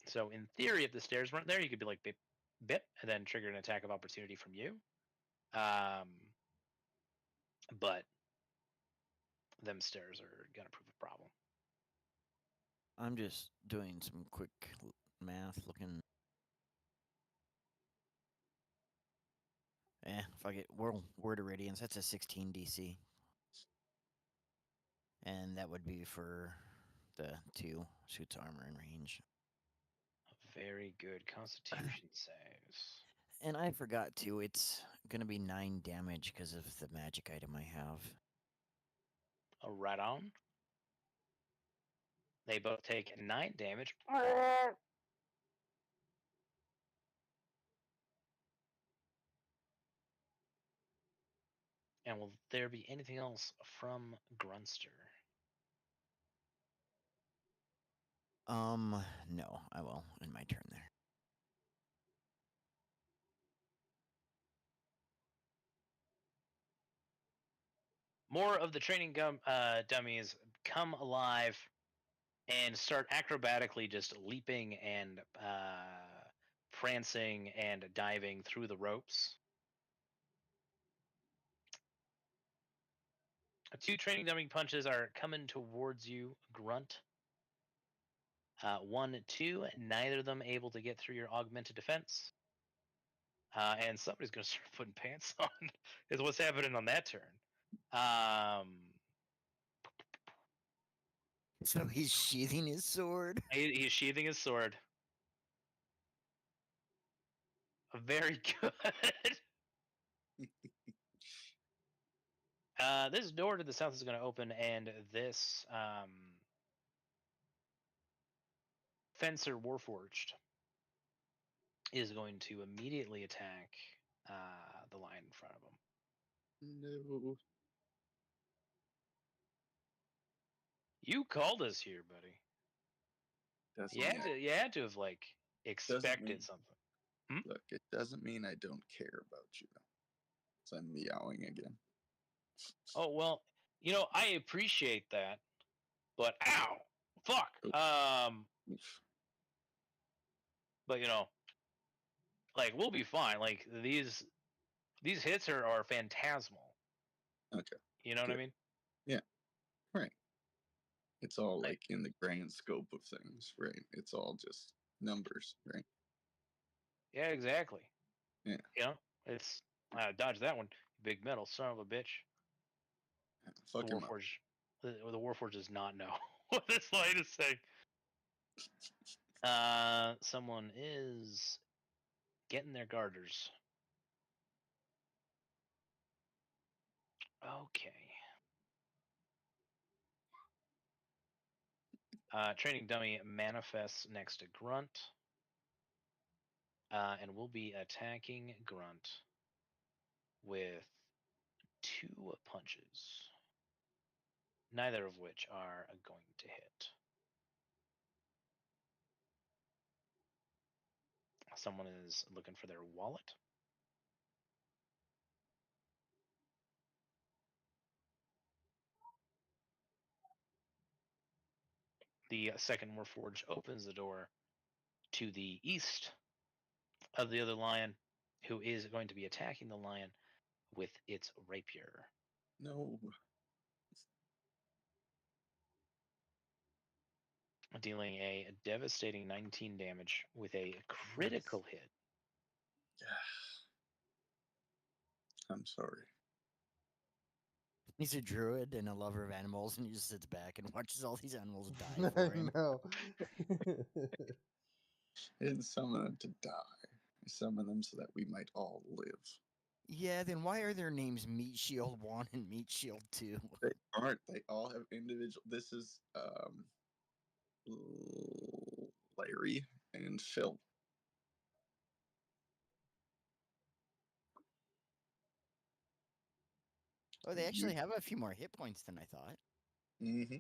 So in theory, if the stairs weren't there, you could be like bip, bip, and then trigger an attack of opportunity from you. But them stairs are gonna prove a problem. I'm just doing some quick math, looking. Fuck it. Word of Radiance. That's a 16 DC. And that would be for the 2 suits of armor in range. Very good Constitution saves. And I forgot to. It's gonna be 9 damage because of the magic item I have. Oh, right on. They both take 9 damage. And will there be anything else from Grunster? No, I will in my turn there. More of the training dummies come alive and start acrobatically just leaping and prancing and diving through the ropes. 2 training dummy punches are coming towards you, Grunt. 1, 2, neither of them able to get through your augmented defense. And somebody's going to start putting pants on, is what's happening on that turn. So he's sheathing his sword. He's sheathing his sword. Very good. This door to the south is going to open, and this Fencer Warforged is going to immediately attack the line in front of him. No. You called us here, buddy. You had to have like expected something. Look, it doesn't mean I don't care about you. So I'm meowing again. Oh well, I appreciate that, but ow, fuck. Oof. But like we'll be fine. Like these hits are phantasmal. Okay. You know what I mean? Yeah. Right. It's all like in the grand scope of things, right? It's all just numbers, right? Yeah, exactly. Yeah. It's dodge that one, big metal son of a bitch. Fuck the him up. Warforged, the Warforged does not know what this line is saying. Someone is getting their garters. Okay. Training dummy manifests next to Grunt. and will be attacking Grunt with 2 punches, neither of which are going to hit. Someone is looking for their wallet. The second Warforged opens the door to the east of the other lion, who is going to be attacking the lion with its rapier. No. Dealing a devastating 19 damage with a critical hit. I'm sorry. He's a druid and a lover of animals, and he just sits back and watches all these animals die I for him. know. I didn't summon them to die. I summoned them so that we might all live. Yeah, then why are their names Meat Shield 1 and Meat Shield 2? They aren't. They all have individual. This is Larry and Phil. Oh, they actually have a few more hit points than I thought. Mm-hmm.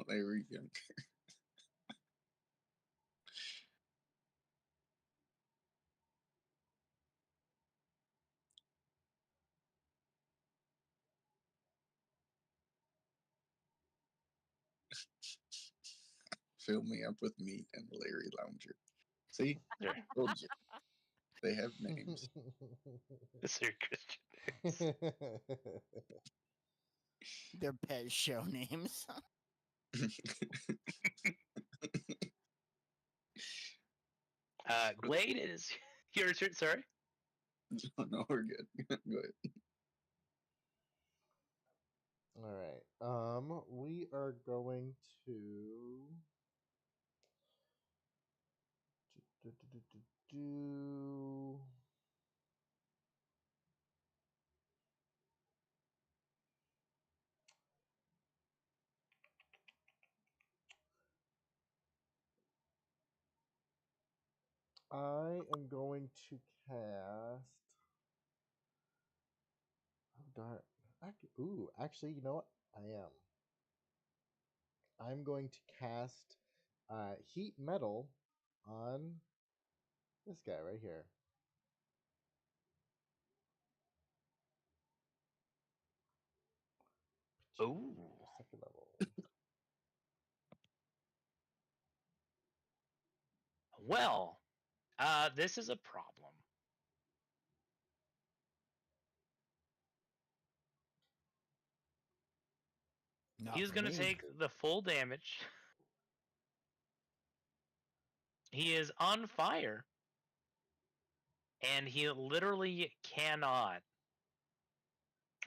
Larry Young. Fill me up with meat and Larry Lounger. See? They're, Told you. They have names. they're Christian. Their pet show names. Glade, it is your turn. Sorry. No, we're good. Go ahead. All right. We are going to do. I am going to cast. Oh darn! Ooh, actually, you know what? I am. I'm going to cast heat metal on this guy right here. Ooh. Second level. Well, this is a problem. Not He's for going to me. take the full damage. He is on fire. And he literally cannot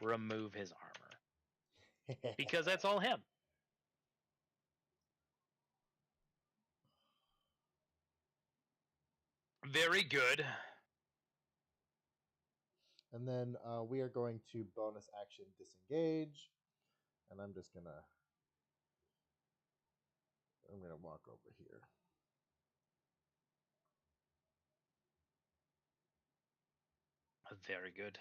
remove his armor. Because that's all him. Very good. And then we are going to bonus action disengage, and I'm gonna walk over here. Very good.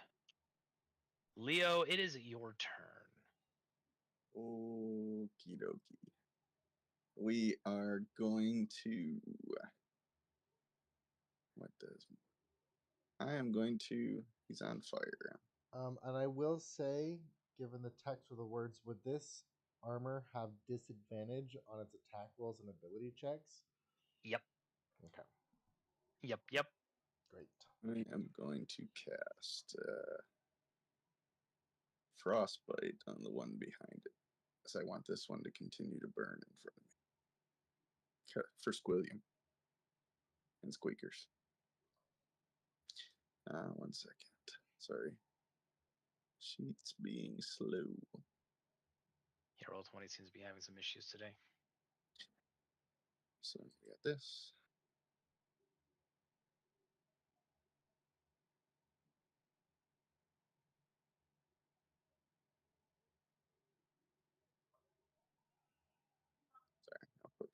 Leo, it is your turn. Okie dokie. We are going to. What does. I am going to. He's on fire. And I will say, given the text of the words, would this armor have disadvantage on its attack rolls and ability checks? Yep. Okay, Yep. great. I am going to cast Frostbite on the one behind it. Because I want this one to continue to burn in front of me. For Squilliam and Squeakers. 1 second. Sorry. Sheets being slow. Yeah, Roll20 seems to be having some issues today. So we got this.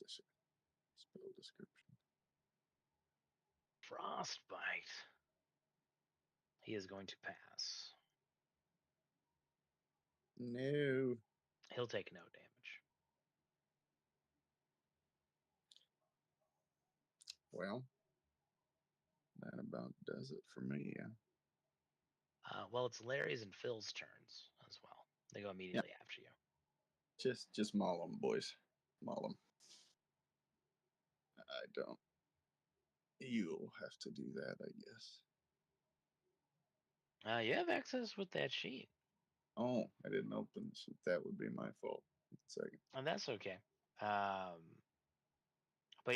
Spell description. Frostbite. He is going to pass. No. He'll take no damage. Well, that about does it for me. Yeah. Well, it's Larry's and Phil's turns as well. They go immediately after you. Just maul them, boys. Maul them. I don't. You'll have to do that, I guess. You have access with that sheet. Oh, I didn't open the sheet. That would be my fault. Second. And that's okay. But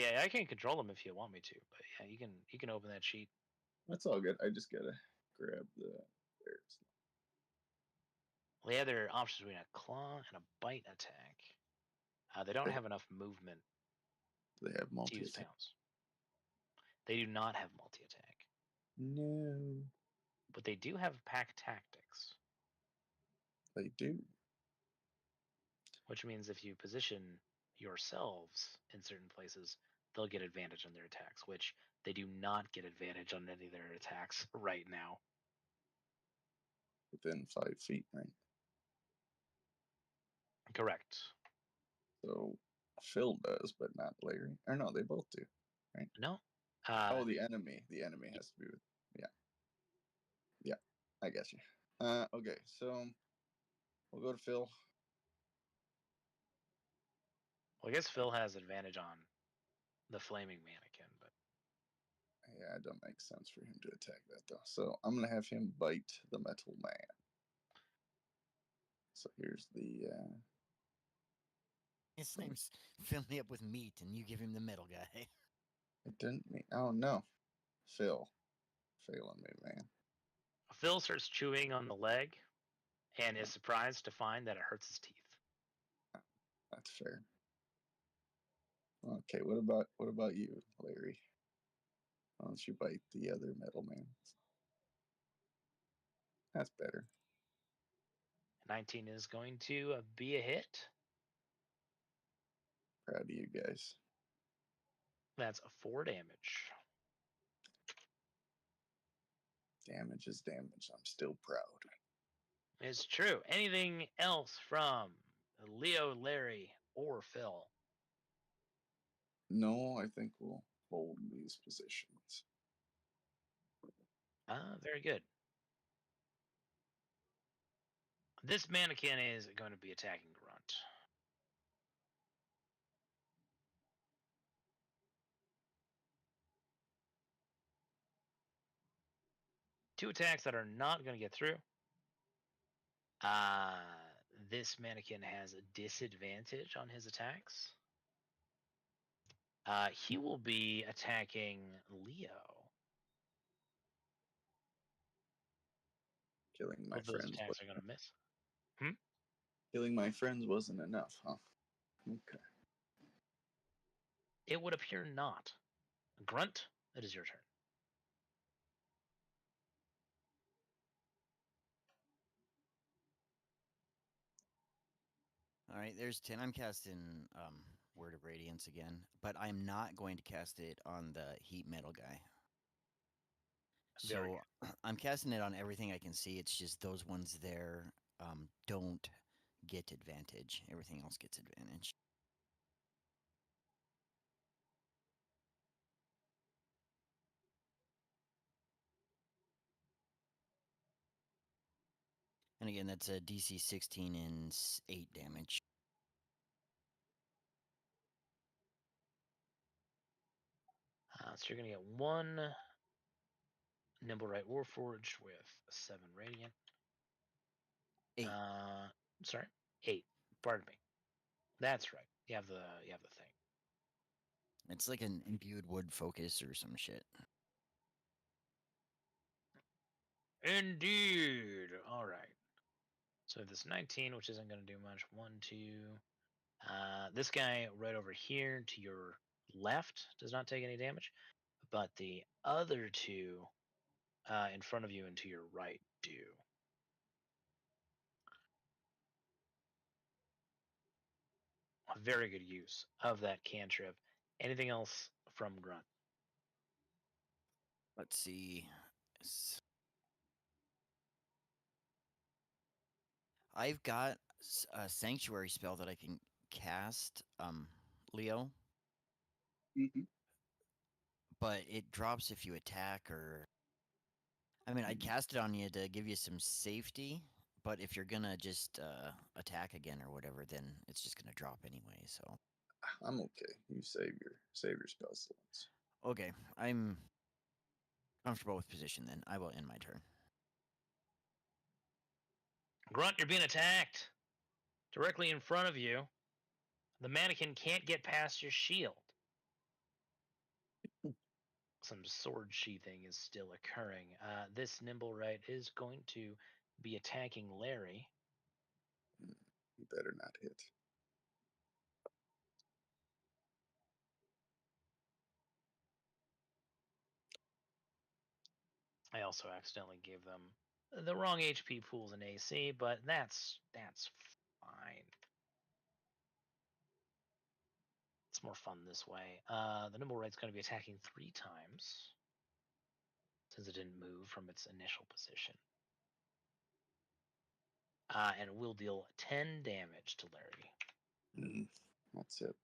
yeah, I can control them if you want me to. But yeah, you can open that sheet. That's all good. I just gotta grab the bears. Well, yeah, there are options between a claw and a bite attack. They don't have enough movement They have to multi use attack. pounds. They do not have multi-attack. No, But they do have pack tactics, they do. which means if you position yourselves in certain places, they'll get advantage on their attacks, which they do not get advantage on any of their attacks right now. Within 5 feet, right? Correct. So Phil does, but not Larry. Or no, they both do, right? No. Oh, the enemy. The enemy has to be with. Yeah, I got you. Okay, so we'll go to Phil. Well, I guess Phil has advantage on the flaming mannequin, but Yeah, it don't make sense for him to attack that though. So I'm gonna have him bite the metal man. So here's the. His name's fill me up with meat, and you give him the metal guy. It didn't mean. Oh no, Phil, failing me, man. Phil starts chewing on the leg and is surprised to find that it hurts his teeth. That's fair. Okay, what about you, Larry? Why don't you bite the other metal man? That's better. 19 is going to be a hit. Proud of you guys. That's 4 damage. Damage is damage. I'm still proud. It's true. Anything else from Leo, Larry, or Phil? No, I think we'll hold these positions. Very good. This mannequin is going to be attacking Grunt. Two attacks that are not going to get through. This mannequin has a disadvantage on his attacks. He will be attacking Leo. Killing my Both of those friends. attacks are going to miss. Killing my friends wasn't enough, huh? Okay. It would appear not. Grunt, it is your turn. All right, there's 10. I'm casting Word of Radiance again, but I'm not going to cast it on the heat metal guy. Very So I'm casting it on everything I can see. It's just those ones there don't get advantage. Everything else gets advantage. And again, that's a DC 16 and 8 damage. So you're going to get 1 Nimble Right Warforged with 7 Radiant. 8. Sorry, 8. Pardon me. That's right. You have the thing. It's like an imbued wood focus or some shit. Indeed. All right. So this 19, which isn't going to do much. 1, 2. This guy right over here to your left does not take any damage, but the other 2 in front of you and to your right do. very good use of that cantrip. Anything else from Grunt? Let's see. I've got a sanctuary spell that I can cast, Leo, Hmm. but it drops if you attack or. I mean, I'd cast it on you to give you some safety, but if you're gonna just attack again or whatever, then it's just gonna drop anyway. So I'm okay. You save your spell slots. okay, I'm comfortable with position. Then I will end my turn. Grunt, you're being attacked directly in front of you. The mannequin can't get past your shield. Some sword sheathing is still occurring. This nimble right is going to be attacking Larry. You better not hit. I also accidentally gave them the wrong HP pools in AC, but that's fine. It's more fun this way. The nimble right's going to be attacking 3 times since it didn't move from its initial position. And will deal 10 damage to Larry. That's it.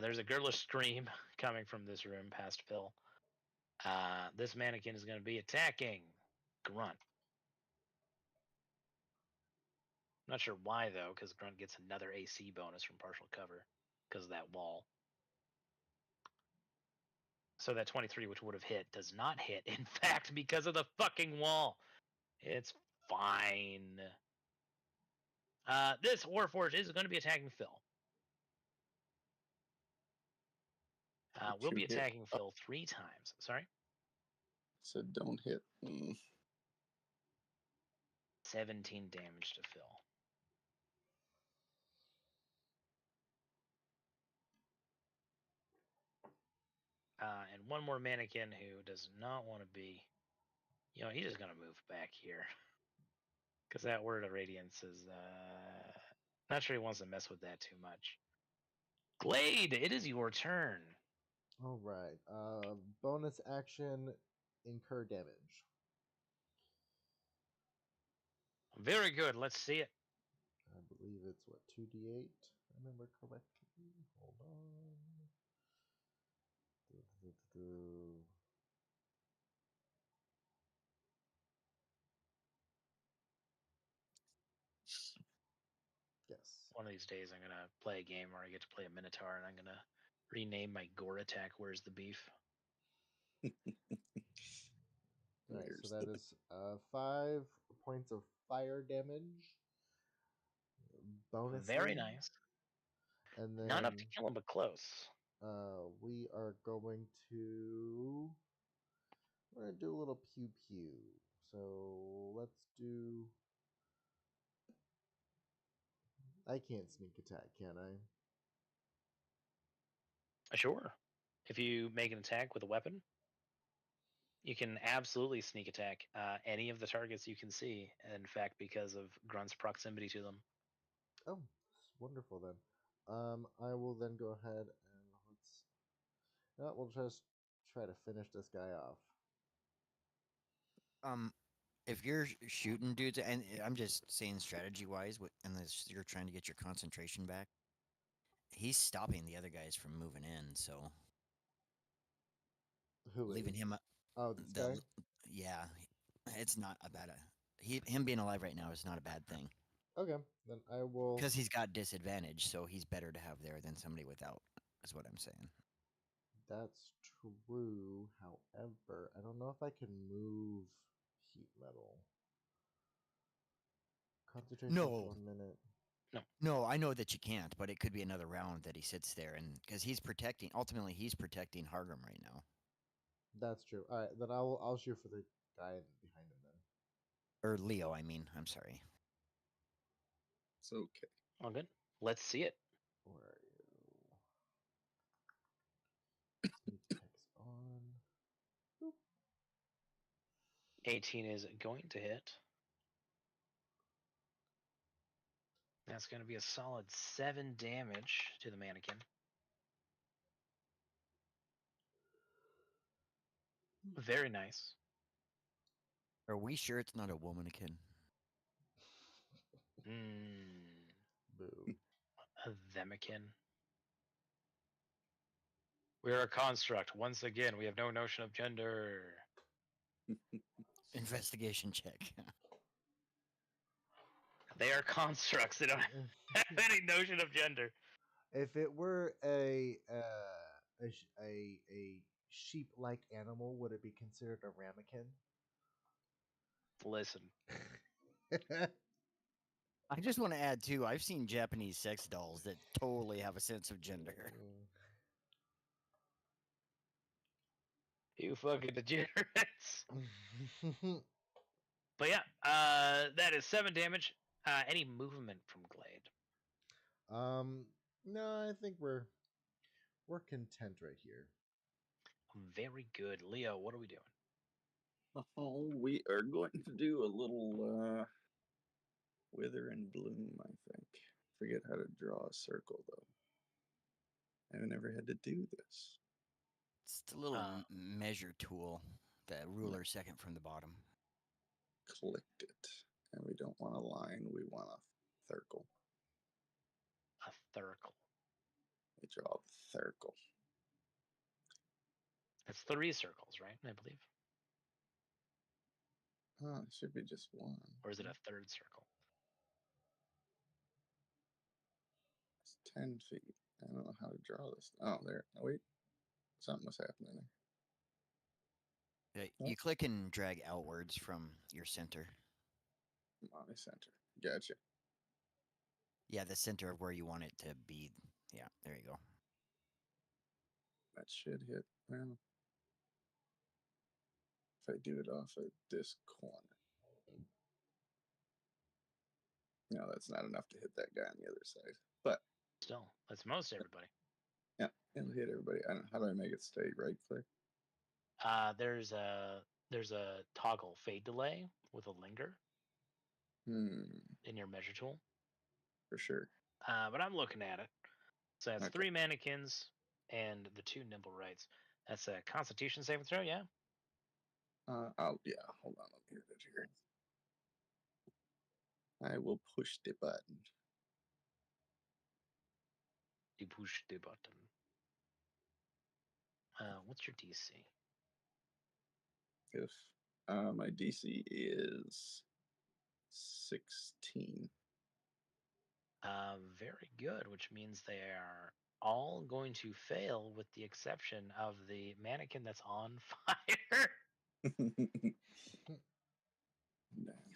There's a girlish scream coming from this room past Phil. This mannequin is going to be attacking Grunt. Not sure why, though, because Grunt gets another AC bonus from partial cover because of that wall. So that 23, which would have hit, does not hit, in fact, because of the fucking wall. It's fine. This Warforged is going to be attacking Phil. We'll be attacking Phil 3 times. Sorry? Said don't hit. 17 damage to Phil. And one more mannequin who does not want to be... You know, he's just going to move back here. Because that Word of Radiance is... not sure he wants to mess with that too much. Glade, it is your turn. All right. Bonus action, incur damage. Very good. Let's see it. I believe it's what 2d8. I remember correctly. Hold on. Yes. One of these days I'm going to play a game where I get to play a Minotaur and I'm going to rename my gore attack Where's the Beef? All right, so There's that is 5 points of fire damage. Bonus. Very nice. And then Not enough to kill him, but close. we are going to we're gonna do a little pew pew. So let's do. I can't sneak attack, can I? Sure. If you make an attack with a weapon, you can absolutely sneak attack any of the targets you can see. In fact, because of Grunt's proximity to them. Oh, wonderful then. I will then go ahead and we'll just try to finish this guy off. If you're shooting dudes, and I'm just saying strategy wise, and you're trying to get your concentration back, he's stopping the other guys from moving in, so Who leaving is? him. Oh, this guy. Yeah, it's not a bad. Him being alive right now is not a bad thing Okay, then I will. because he's got disadvantage, so he's better to have there than somebody without. Is what I'm saying. That's true. However, I don't know if I can move heat metal. Concentration for 1 minute. No, I know that you can't, but it could be another round that he sits there, and because he's protecting. Ultimately, he's protecting Hargrim right now. That's true. All right, then I'll shoot for the guy behind him then. Or Leo, I mean. I'm sorry. It's okay. All good. Let's see it. Where are you? Sneak attack's on. Boop. 18 is going to hit. That's going to be a solid 7 damage to the mannequin. Very nice. Are we sure it's not a woman-akin? Boo. A themakin. We're a construct. Once again, we have no notion of gender. Investigation check. They are constructs. They don't have any notion of gender. If it were a sheep-like animal, would it be considered a ramekin? Listen, I just want to add too. I've seen Japanese sex dolls that totally have a sense of gender. you fucking degenerates. But yeah, that is 7 damage. Any movement from Glade? No, I think we're content right here. Very good. Leo, what are we doing? Oh, we are going to do a little wither and bloom, I think. Forget how to draw a circle, though. I've never had to do this. It's the little measure tool, the ruler second from the bottom. Clicked it. And we don't want a line, we want a circle. A circle. We draw a circle. That's 3 circles, right? I believe. Oh, it should be just one. Or is it a third circle? It's 10 feet. I don't know how to draw this. Oh, there. Oh, wait. Something was happening there. You click and drag outwards from your center. My center. Gotcha. Yeah, the center of where you want it to be. Yeah, there you go. That should hit. Well, if I do it off of this corner. No, that's not enough to hit that guy on the other side. But Still, that's most everybody. yeah, it'll hit everybody. I don't know, how do I make it stay right click? There's a toggle fade delay with a linger in your measure tool. For sure. But I'm looking at it. So that's Okay. 3 mannequins and the 2 nimble rights. That's a Constitution saving throw, yeah. Hold on, let me hear that here. I will push the button. You push the button. What's your DC? If my DC is 16. Very good, which means they are all going to fail with the exception of the mannequin that's on fire.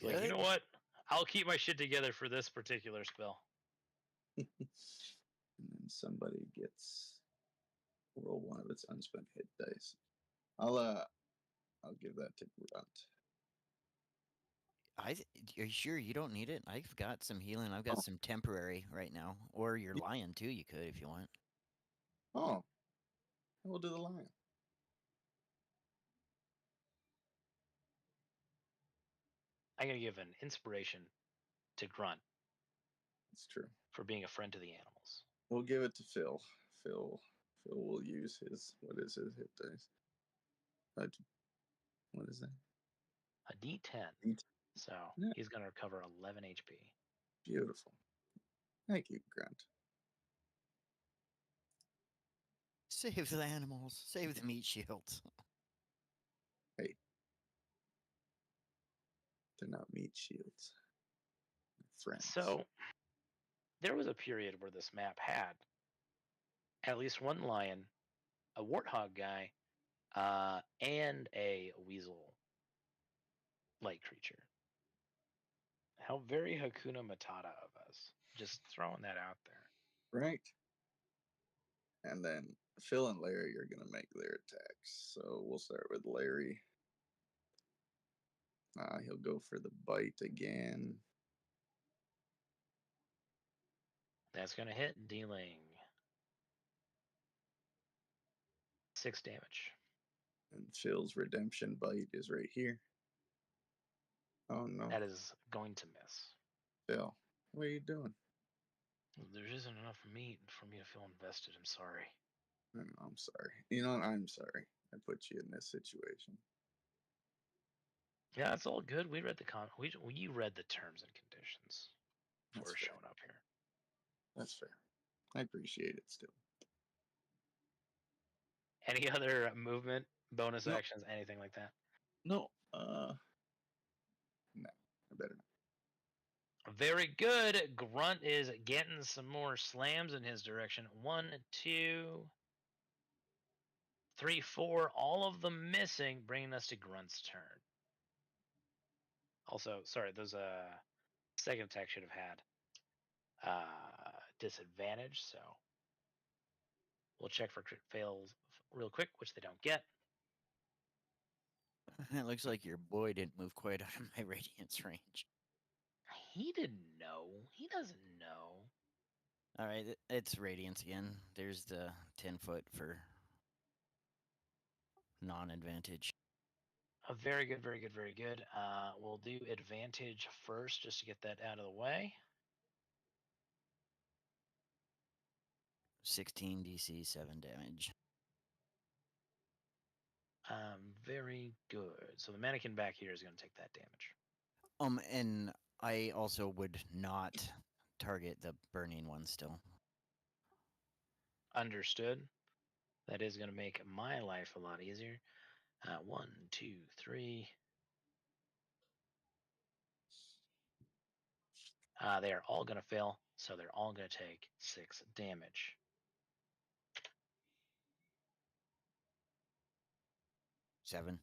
Like, you know what? I'll keep my shit together for this particular spell. And then somebody gets roll one of its unspent hit dice. I'll give that to Grunt. Are you sure you don't need it? I've got some healing. I've got some temporary right now. Or your lion too, you could if you want. Oh. We'll do the lion. I'm going to give an inspiration to Grunt. That's true. For being a friend to the animals. We'll give it to Phil. Phil will use his, what is his hit dice? What is that? A D10. So he's going to recover 11 HP. Beautiful. Thank you, Grunt. Save the animals. Save the meat shields. Hey. They're not meat shields. They're friends. So there was a period where this map had at least one lion, a warthog guy, and a weasel-like creature. How very Hakuna Matata of us. Just throwing that out there. Right. And then Phil and Larry are going to make their attacks. So we'll start with Larry. He'll go for the bite again. That's going to hit, dealing 6 damage. And Phil's redemption bite is right here. Oh no, That is going to miss. Phil, what are you doing? There isn't enough meat for me to feel invested. I'm sorry. I'm sorry. You know what? I'm sorry. I put you in this situation. Yeah, it's all good. We read the we read the terms and conditions That's before fair. showing up here. That's fair. I appreciate it still. Any other movement, bonus No. actions, anything like that? No. No. I better not. Very good. Grunt is getting some more slams in his direction. 1, 2, 3, 4. All of them missing, bringing us to Grunt's turn. Also, sorry, those second attack should have had disadvantage, so we'll check for crit fails real quick, which they don't get. It looks like your boy didn't move quite out of my radiance range. He didn't know. He doesn't know. All right, it's radiance again. There's the 10-foot for non-advantage. Very good, very good, very good. We'll do advantage first just to get that out of the way. 16 DC, 7 damage. Very good. So the mannequin back here is going to take that damage. And I also would not target the burning one still. Understood. That is going to make my life a lot easier. 1, 2, 3. They are all going to fail, so they're all going to take 6 damage. 7.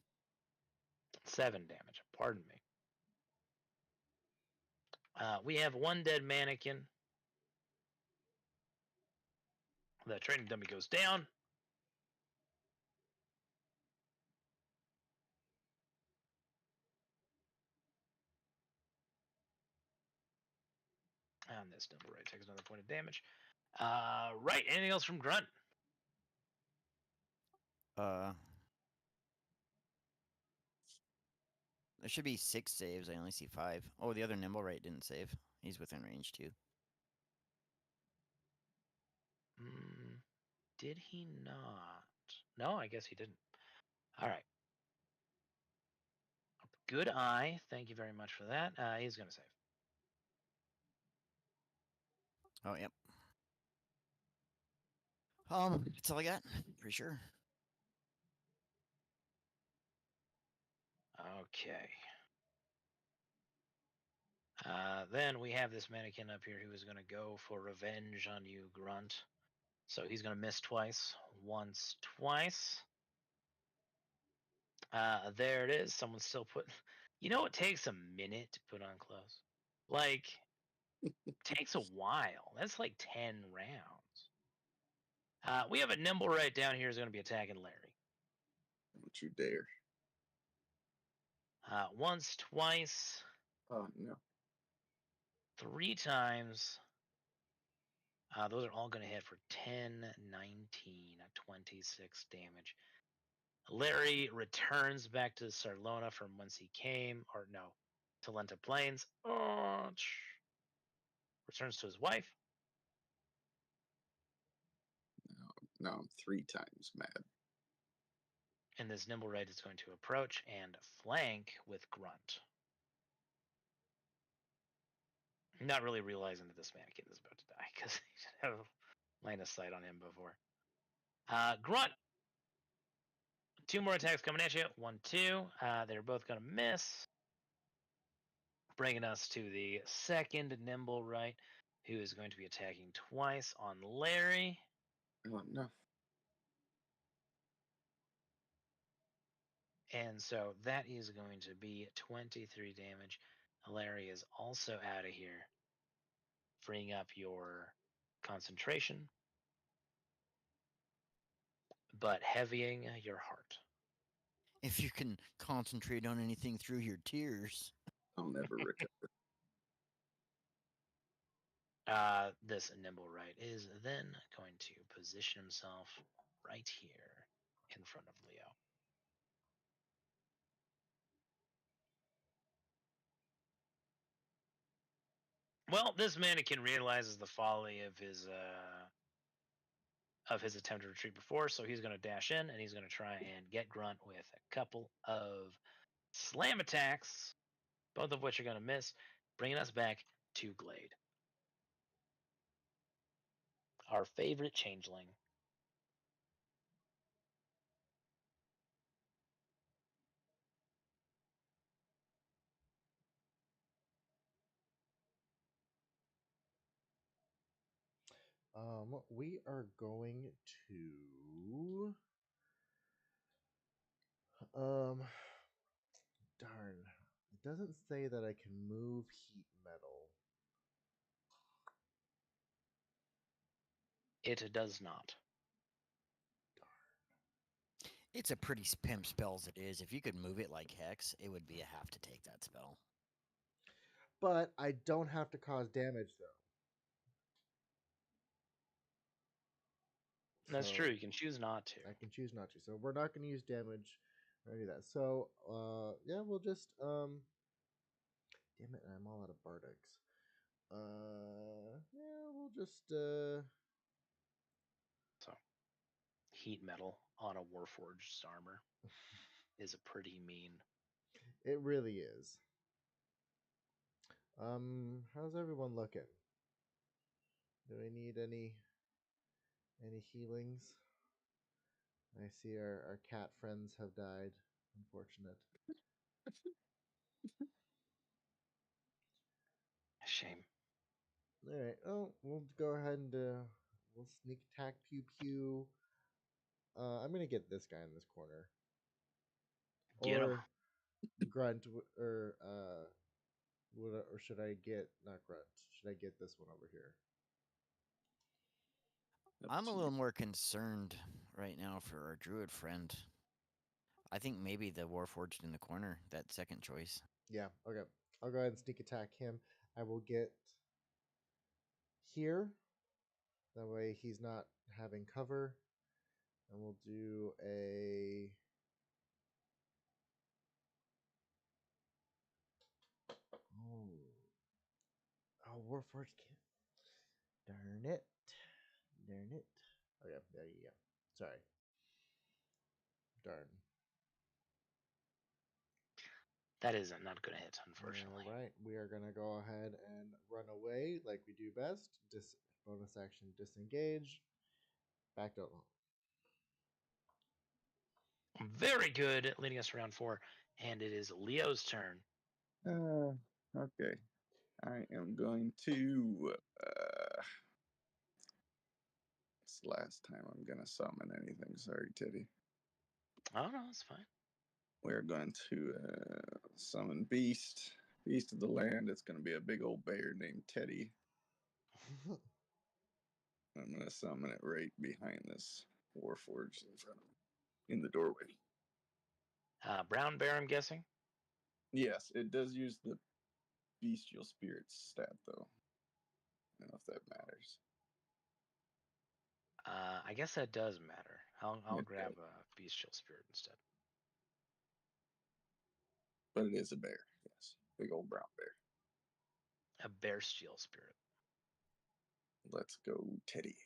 7 damage. Pardon me. We have one dead mannequin. The training dummy goes down. And this double right takes another point of damage. Right. Anything else from Grunt? There should be 6 saves. I only see 5. Oh, the other nimble right didn't save. He's within range too. Did he not? No, I guess he didn't. All right. Good eye. Thank you very much for that. He's going to save. Oh, yep. That's all I got. Pretty sure. Okay. Then we have this mannequin up here who is going to go for revenge on you, Grunt. So he's going to miss twice. Once, twice. There it is. Someone's still putting... You know, it takes a minute to put on clothes. Like, takes a while. That's like 10 rounds. We have a nimble right down here who's going to be attacking Larry. Don't you dare. Once, twice, Oh no. 3 times. Those are all going to hit for 10, 19, 26 damage. Larry returns back to Sarlona from whence he came, or no, to Lenta Plains. Returns to his wife. No, I'm 3 times mad. And this nimble right is going to approach and flank with Grunt. Not really realizing that this mannequin is about to die because he should have line of sight on him before. Grunt. 2 more attacks coming at you. 1, 2. They're both going to miss. Bringing us to the second nimble right, who is going to be attacking twice on Larry. Oh no. And so that is going to be 23 damage. Larry is also out of here, freeing up your concentration, but heavying your heart. If you can concentrate on anything through your tears. I'll never recover. This nimble right is then going to position himself right here in front of Leo. Well, this mannequin realizes the folly of his attempt to retreat before, so he's going to dash in and he's going to try and get Grunt with a couple of slam attacks, both of which are going to miss, bringing us back to Glade, our favorite changeling. We are going to darn. It doesn't say that I can move heat metal. It does not. It's a pretty pimp spell as it is. If you could move it like Hex, it would be a have to take that spell. But I don't have to cause damage though. That's So true. You can choose not to. I can choose not to. So we're not going to use damage or any of that. So yeah, we'll just damn it, I'm all out of Bardics. Yeah, we'll just So, heat metal on a Warforged armor is a pretty mean. It really is. How's everyone looking? Do we need any healings? I see our cat friends have died. Unfortunate. Shame. All right. Oh, we'll go ahead and we'll sneak attack pew pew. I'm gonna get this guy in this corner, Get him. or grunt, or should I get not grunt? Should I get this one over here? Up I'm a to little you. more concerned right now for our druid friend. I think maybe the Warforged in the corner, that second choice. Yeah. Okay. I'll go ahead and sneak attack him. I will get here. That way he's not having cover. And we'll do a. Oh, Warforged can't. Darn it. Darn it. Okay, there you go. Sorry. Darn. That is not going to hit, unfortunately. All right, we are gonna go ahead and run away like we do best. Bonus action disengage. Back to Very good, leading us to round 4, and it is Leo's turn. Okay. I am going to. It's the last time I'm going to summon anything. Sorry, Teddy. Oh no, it's fine. We're going to summon Beast. Beast of the land. It's going to be a big old bear named Teddy. I'm going to summon it right behind this Warforged in front of me, in the doorway. Brown bear, I'm guessing. Yes, it does use the bestial spirits stat, though. I don't know if that matters. I guess that does matter. I'll It grab does. a bestial spirit instead. But it is a bear, yes. Big old brown bear. A bear steel spirit. Let's go, Teddy.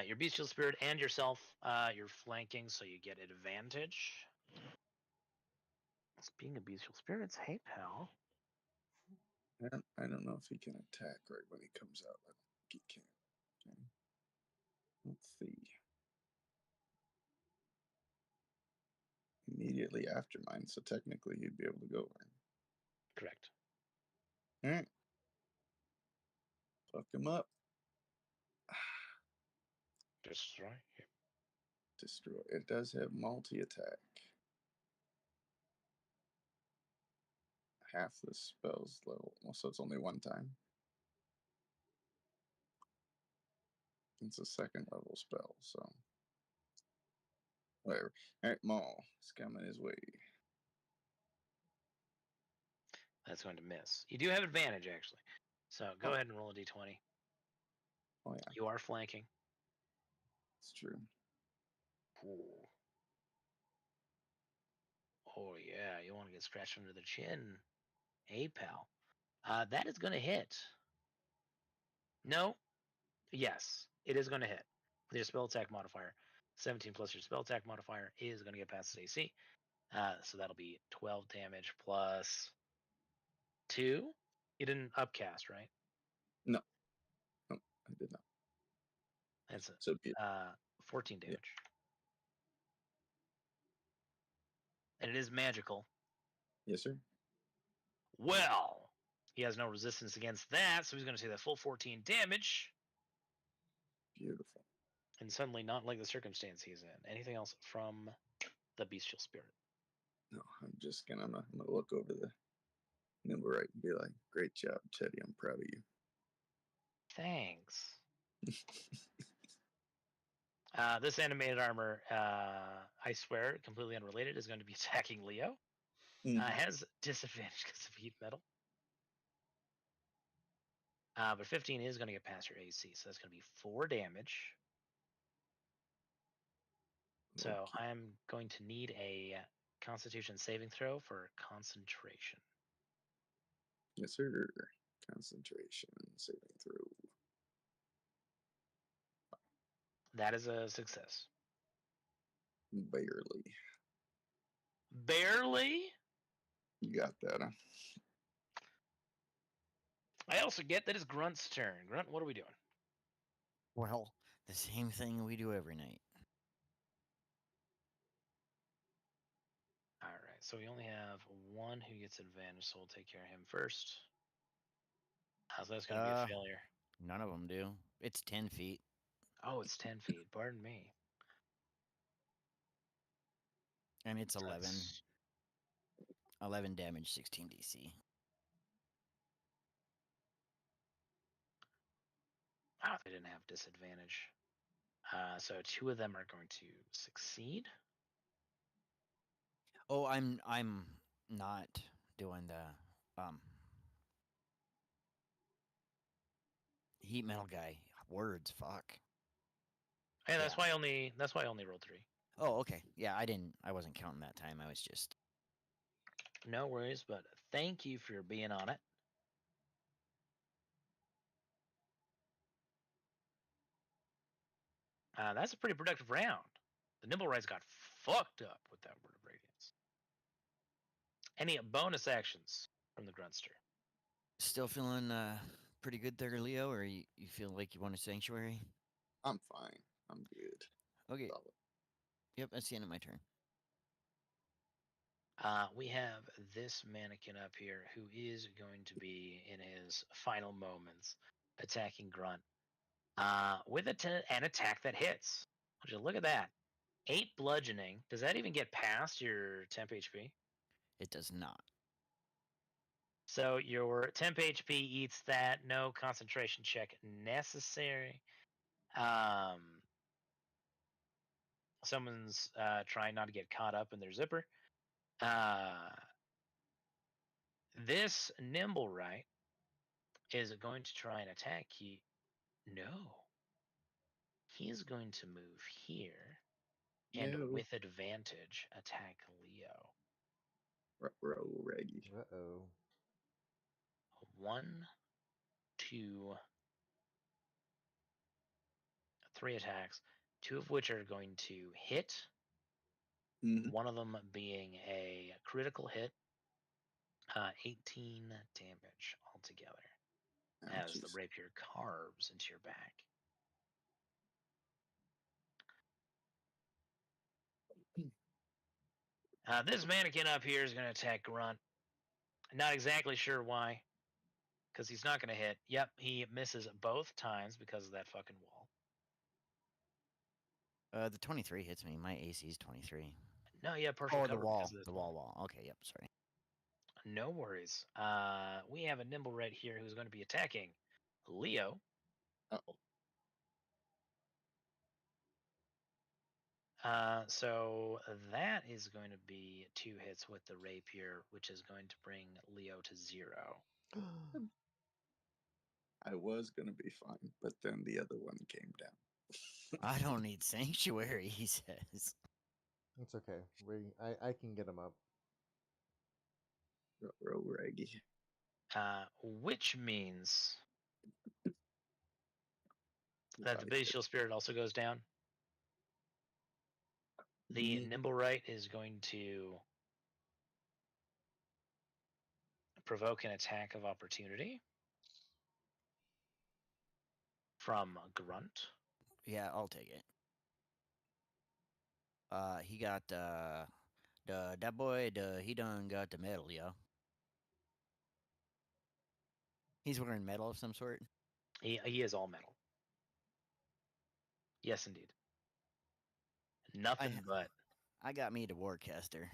Your bestial spirit and yourself, you're flanking, so you get advantage. It's being a bestial spirit's hey pal. I don't know if he can attack right when he comes out. I don't think he can. Okay. Let's see. Immediately after mine, so technically he'd be able to go in. Correct. All right. Fuck him up. Destroy him. Destroy. It does have multi-attack. Half the spell's level. Well, so it's only one time. It's a second level spell, so whatever. All right, Maul is coming his way. That's going to miss. You do have advantage, actually. So go Oh. ahead and roll a d20. Oh yeah, You are flanking. it's true. Ooh. Oh yeah, you want to get scratched under the chin, hey pal. That is going to hit. No, yes, it is going to hit with your spell attack modifier. 17 plus your spell attack modifier is going to get past its AC. So that'll be 12 damage plus 2. You didn't upcast, right? No, I did not. That's So, 14 yeah. damage. And it is magical. Yes, sir. Well, he has no resistance against that, so he's going to take that full 14 damage. Beautiful. And suddenly not like the circumstance he's in. Anything else from the bestial spirit? No, I'm gonna look over the Nimblewright and be like, "Great job, Teddy. I'm proud of you." Thanks. This animated armor, I swear, completely unrelated, is going to be attacking Leo. Has disadvantage because of heat metal. But 15 is going to get past your AC, so that's going to be 4 damage. So Okay. I'm going to need a Constitution saving throw for concentration. Yes, sir. Concentration saving throw. That is a success. Barely. Barely? You got that, huh? I also get that it's Grunt's turn. Grunt, what are we doing? Well, the same thing we do every night. All right, so we only have one who gets advantage, so we'll take care of him first. So that's going to be a failure. None of them do. It's 10 feet. Oh, it's 10 feet. Pardon me. And it's 11. That's- 11 damage, 16 DC. Oh, they didn't have disadvantage. So 2 of them are going to succeed. Oh, I'm not doing the heat metal guy. Words, fuck. Hey, that's Yeah. why I only rolled 3. Oh, okay. Yeah, I wasn't counting that time. I was just No worries, but thank you for being on it. That's a pretty productive round. The Nimblewrights got fucked up with that Word of Radiance. Any bonus actions from the Grunster? still feeling pretty good there, Leo, or you feel like you want a sanctuary? I'm fine. I'm good. Okay. Solid. Yep, that's the end of my turn. We have this mannequin up here who is going to be in his final moments attacking Grunt with an attack that hits. Would you look at that? 8 bludgeoning. Does that even get past your temp HP? It does not. So your temp HP eats that. No concentration check necessary. Someone's trying not to get caught up in their zipper. This Nimblewright is going to try and attack you. No. He's going to move here and No. with advantage attack Leo. Ready. Uh-oh. 1, 2, 3 attacks, 2 of which are going to hit. One of them being a critical hit. 18 damage altogether as the Ouchies. rapier carves into your back. This mannequin up here is going to attack Grunt. Not exactly sure why, because he's not going to hit. Yep, he misses both times because of that fucking wall. The 23 hits me. My AC is 23. No, yeah, partial Oh, cover the wall. because of this The wall. Okay, yep, sorry. No worries. We have a nimble right here who's going to be attacking Leo. Uh-oh. So that is going to be 2 hits with the rapier, which is going to bring Leo to 0. I was gonna be fine, but then the other one came down. I don't need sanctuary, he says. It's okay. I can get him up. Row Raggy. Which means that the base shield spirit also goes down. The nimble right is going to provoke an attack of opportunity from Grunt. Yeah, I'll take it. He got that boy. He done got the medal, yeah. He's wearing metal of some sort. He is all metal. Yes, indeed. Nothing but. I got me the Warcaster.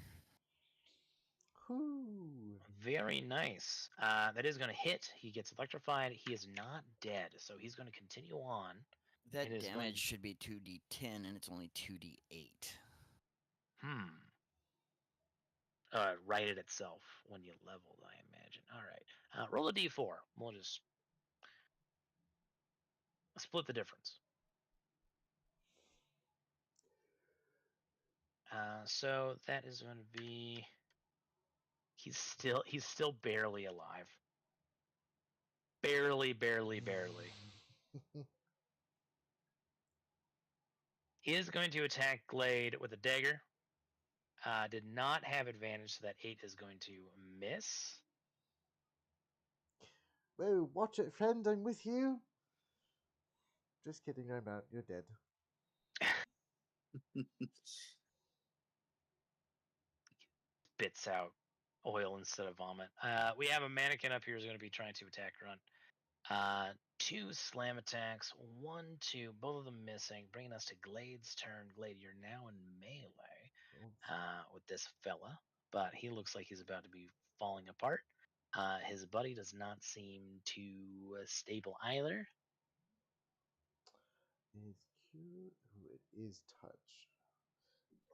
Whoo. Very nice. That is going to hit. He gets electrified. He is not dead, so he's going to continue on. That It is damage going to- should be 2d10, and it's only 2d8. Right at itself when you leveled, I imagine. All right. Roll a d4. We'll just split the difference. So that is going to be. He's still barely alive. Barely. He is going to attack Glade with a dagger. Did not have advantage, so that 8 is going to miss. Whoa, watch it, friend. I'm with you. Just kidding. I'm out. You're dead. Spits out oil instead of vomit. We have a mannequin up here who's going to be trying to attack Grunt. 2 slam attacks, 1, 2, both of them missing, bringing us to Glade's turn. Glade, you're now in melee with this fella, but he looks like he's about to be falling apart. His buddy does not seem too stable either. Is cute. Ooh, it is touch.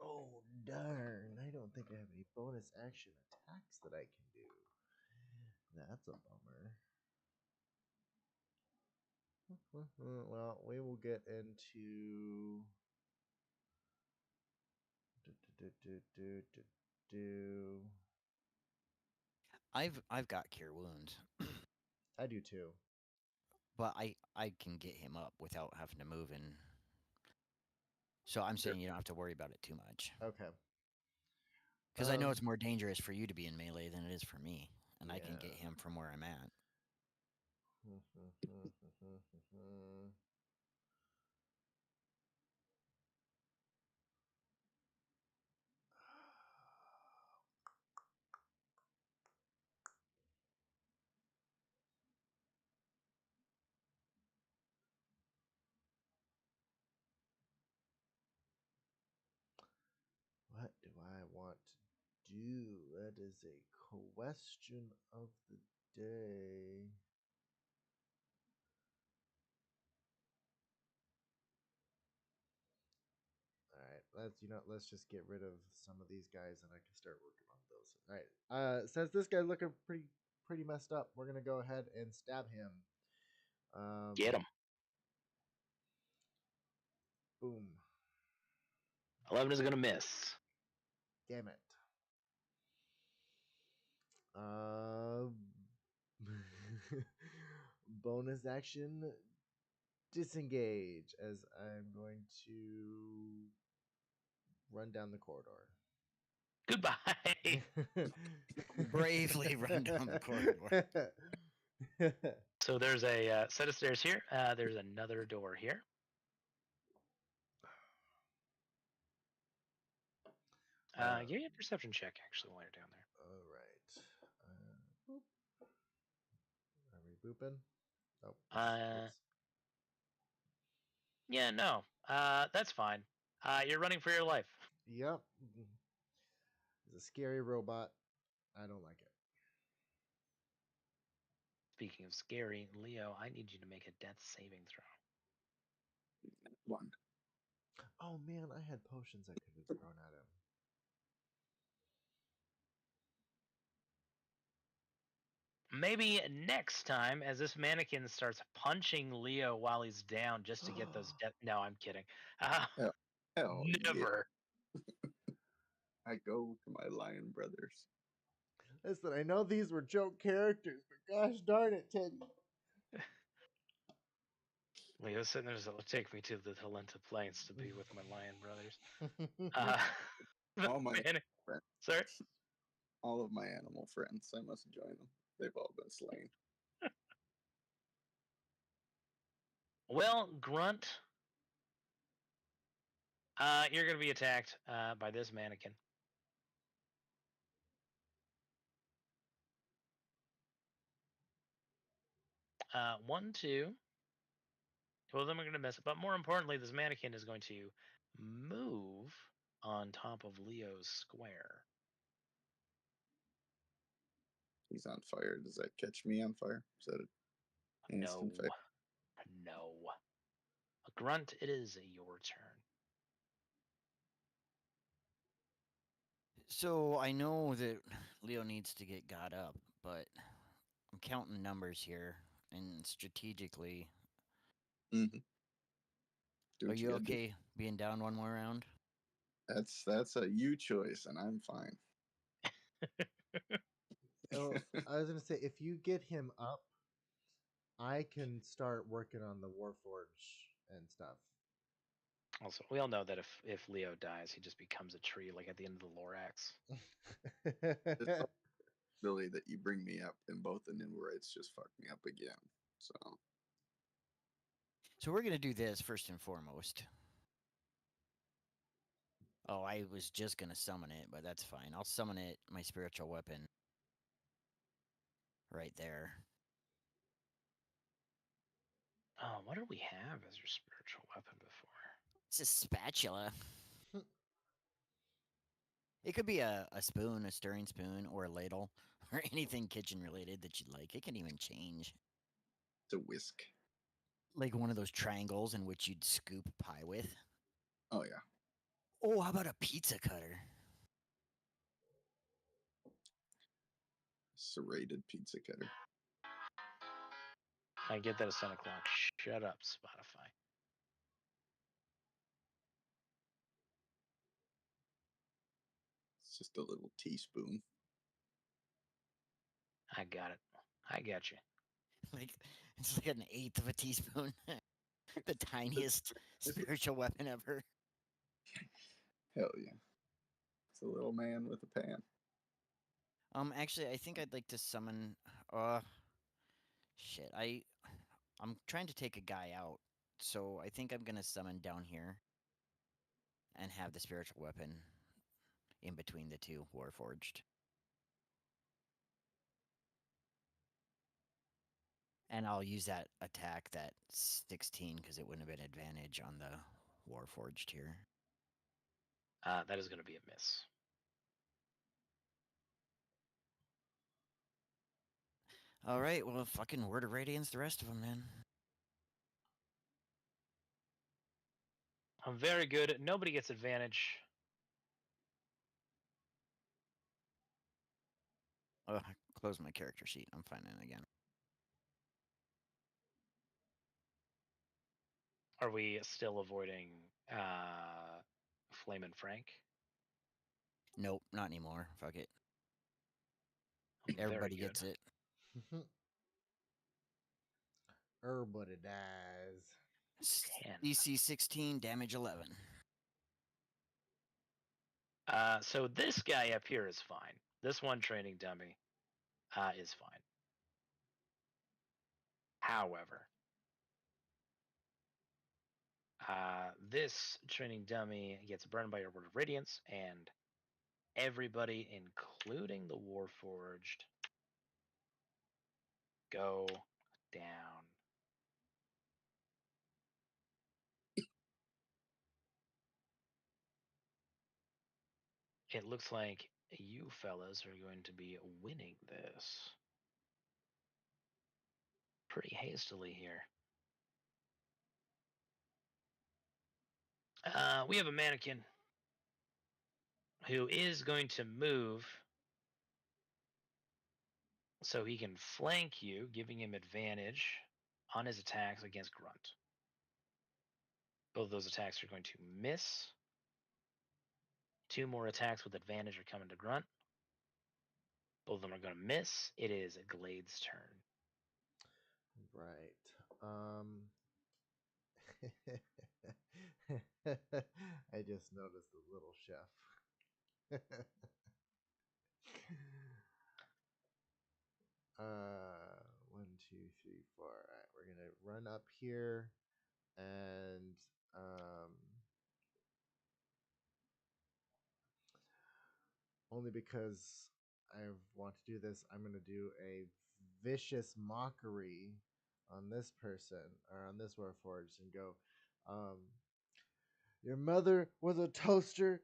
Oh, darn. I don't think I have any bonus action attacks that I can do. That's a bummer. Well, we will get into. I've got cure wounds, I do too. but I can get him up without having to move in. So I'm saying you don't have to worry about it too much. Okay. Because I know it's more dangerous for you to be in melee than it is for me, and I can get Yeah. him from where I'm at. What do I want to do? That is a question of the day. All right, let's just get rid of some of these guys, and I can start working on those. All right. Since this guy's looking pretty messed up, we're gonna go ahead and stab him. Get him. Boom. 11 is going to miss. Damn it. Bonus action, disengage, as I'm going to run down the corridor. Goodbye. Bravely run down the corridor. So there's a set of stairs here. There's another door here. Give me a perception check, actually, while you're down there. All right. Are we booping? Oh. Yeah, no. That's fine. You're running for your life. Yep. It's a scary robot. I don't like it. Speaking of scary, Leo, I need you to make a death saving throw. 1. Oh man, I had potions I could have thrown at him. Maybe next time, as this mannequin starts punching Leo while he's down just to get those death. No, I'm kidding. Hell Never. Yeah. I go to my lion brothers. Listen, I know these were joke characters, but gosh darn it, Teddy. Leo's sitting there, it'll take me to the Talenta Plains to be with my lion brothers. The All my man- friends, Sorry? all of my animal friends, I must join them. They've all been slain. Well, Grunt, you're going to be attacked by this mannequin. One, two. Two of them are going to miss. But more importantly, this mannequin is going to move on top of Leo's square. He's on fire. Does that catch me on fire? Is that an No. instant fire? No. Grunt, it is your turn. So I know that Leo needs to get got up, but I'm counting numbers here, and strategically, Mm-hmm. Do are what you you gotta do. okay being down one more round? That's a you choice, and I'm fine. So I was gonna say, if you get him up, I can start working on the Warforge and stuff. Also, we all know that if Leo dies, he just becomes a tree, like at the end of the Lorax. It's a possibility that you bring me up, and both the Nimbrites just fuck me up again. So we're gonna do this first and foremost. Oh, I was just gonna summon it, but that's fine. I'll summon it, my spiritual weapon, right there. Oh, what did we have as your spiritual weapon before? It's a spatula. It could be a spoon, a stirring spoon, or a ladle, or anything kitchen related that you'd like. It can even change. It's a whisk. Like one of those triangles in which you'd scoop pie with. Oh yeah. Oh, how about a pizza cutter? Serrated pizza cutter. I get that at 7 o'clock. Shut up, Spotify. It's just a little teaspoon. I got it. I got you. Like it's like an eighth of a teaspoon. The tiniest spiritual weapon ever. Hell yeah. It's a little man with a pan. Actually, I think I'd like to summon. Shit. I'm trying to take a guy out, so I think I'm gonna summon down here, and have the spiritual weapon in between the two Warforged. And I'll use that attack, that 16, because it wouldn't have been advantage on the Warforged here. That is going to be a miss. All right, well, fucking Word of Radiance, the rest of them, then. I'm very good. Nobody gets advantage. Oh, I closed my character sheet. I'm finding it again. Are we still avoiding Flame and Frank? Nope, not anymore. Fuck it. Very Everybody good. gets it. Everybody dies. 10. DC 16, damage 11. So this guy up here is fine. This one training dummy is fine. However, this training dummy gets burned by your Word of Radiance, and everybody, including the Warforged, go down. It looks like you fellas are going to be winning this pretty hastily here. We have a mannequin who is going to move so he can flank you, giving him advantage on his attacks against Grunt. Both of those attacks are going to miss. 2 more attacks with advantage are coming to Grunt. Both of them are going to miss. It is Glade's turn. Right. I just noticed the little chef. 1, 2, 3, 4. All right, we're gonna run up here, and only because I want to do this, I'm gonna do a vicious mockery on this person or on this Warforged and go, your mother was a toaster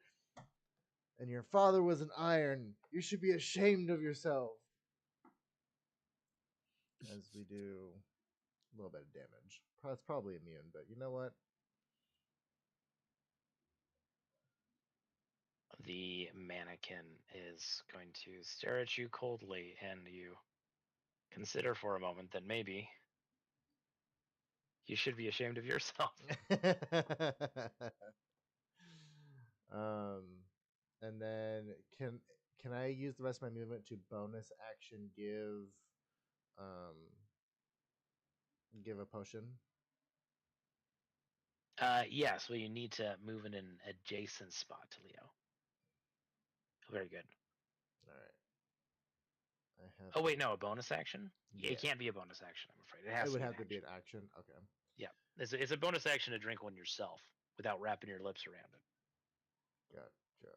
and your father was an iron. You should be ashamed of yourself. As we do a little bit of damage. It's probably immune, but you know what? The mannequin is going to stare at you coldly, and you consider for a moment that maybe you should be ashamed of yourself. And then can I use the rest of my movement to bonus action give a potion? Yes, well, you need to move in an adjacent spot to Leo. Very good. All right. Oh wait, no, a bonus action? Yeah. It can't be a bonus action, I'm afraid. It has would to be have an to be action. an action. Okay. Yeah, it's a bonus action to drink one yourself without wrapping your lips around it. Gotcha.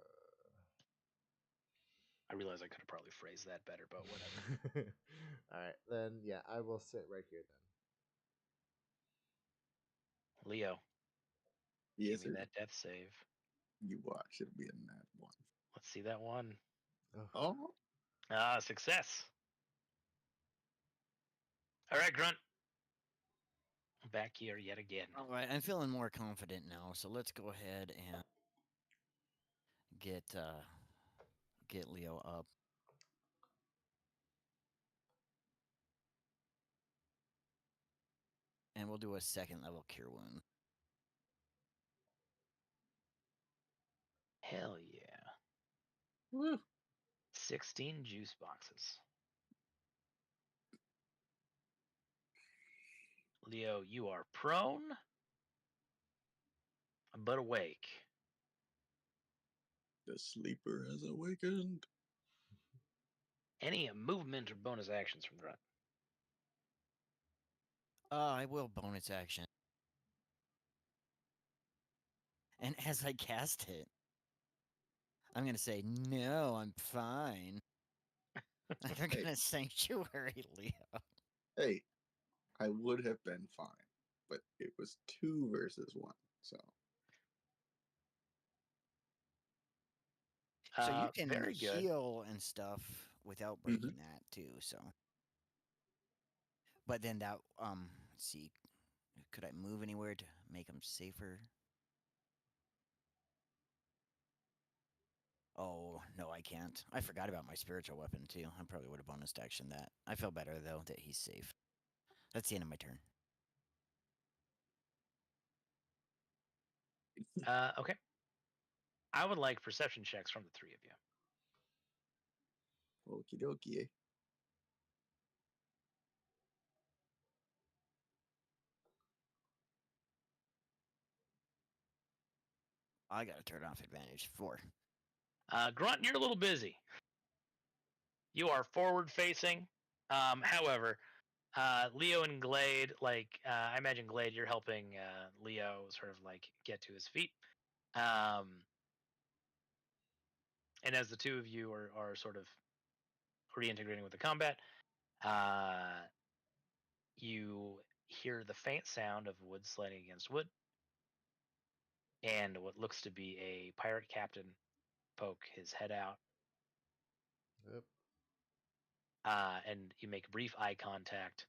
I realize I could have probably phrased that better, but whatever. All right, then yeah, I will sit right here then. Leo, Yes, give me sir. that death save. You watch, it'll be a nat one. Let's see that one. Oh, Success. All right, Grunt. Back here yet again. All right, I'm feeling more confident now, so let's go ahead and get Leo up. And we'll do a second level cure wound. Hell yeah. woo. 16 juice boxes. Leo, you are prone, but awake. The sleeper has awakened. Any movement or bonus actions from Grunt? I will bonus action. And as I cast it, I'm going to say, no, I'm fine. I'm going to sanctuary Leo. Hey, I would have been fine, but it was 2 versus 1, so. So you can very good. heal and stuff without breaking that too, so. But then that, let's see. Could I move anywhere to make them safer? Oh, no, I can't. I forgot about my spiritual weapon, too. I probably would have bonus action that. I feel better, though, that he's safe. That's the end of my turn. Okay. I would like perception checks from the three of you. Okie dokie. I gotta turn off advantage 4. Grunt, you're a little busy. You are forward facing. However, Leo and Glade, I imagine Glade, you're helping Leo sort of like get to his feet. And as the two of you are sort of reintegrating with the combat, you hear the faint sound of wood sliding against wood, and what looks to be a pirate captain poke his head out. Yep. And you make brief eye contact.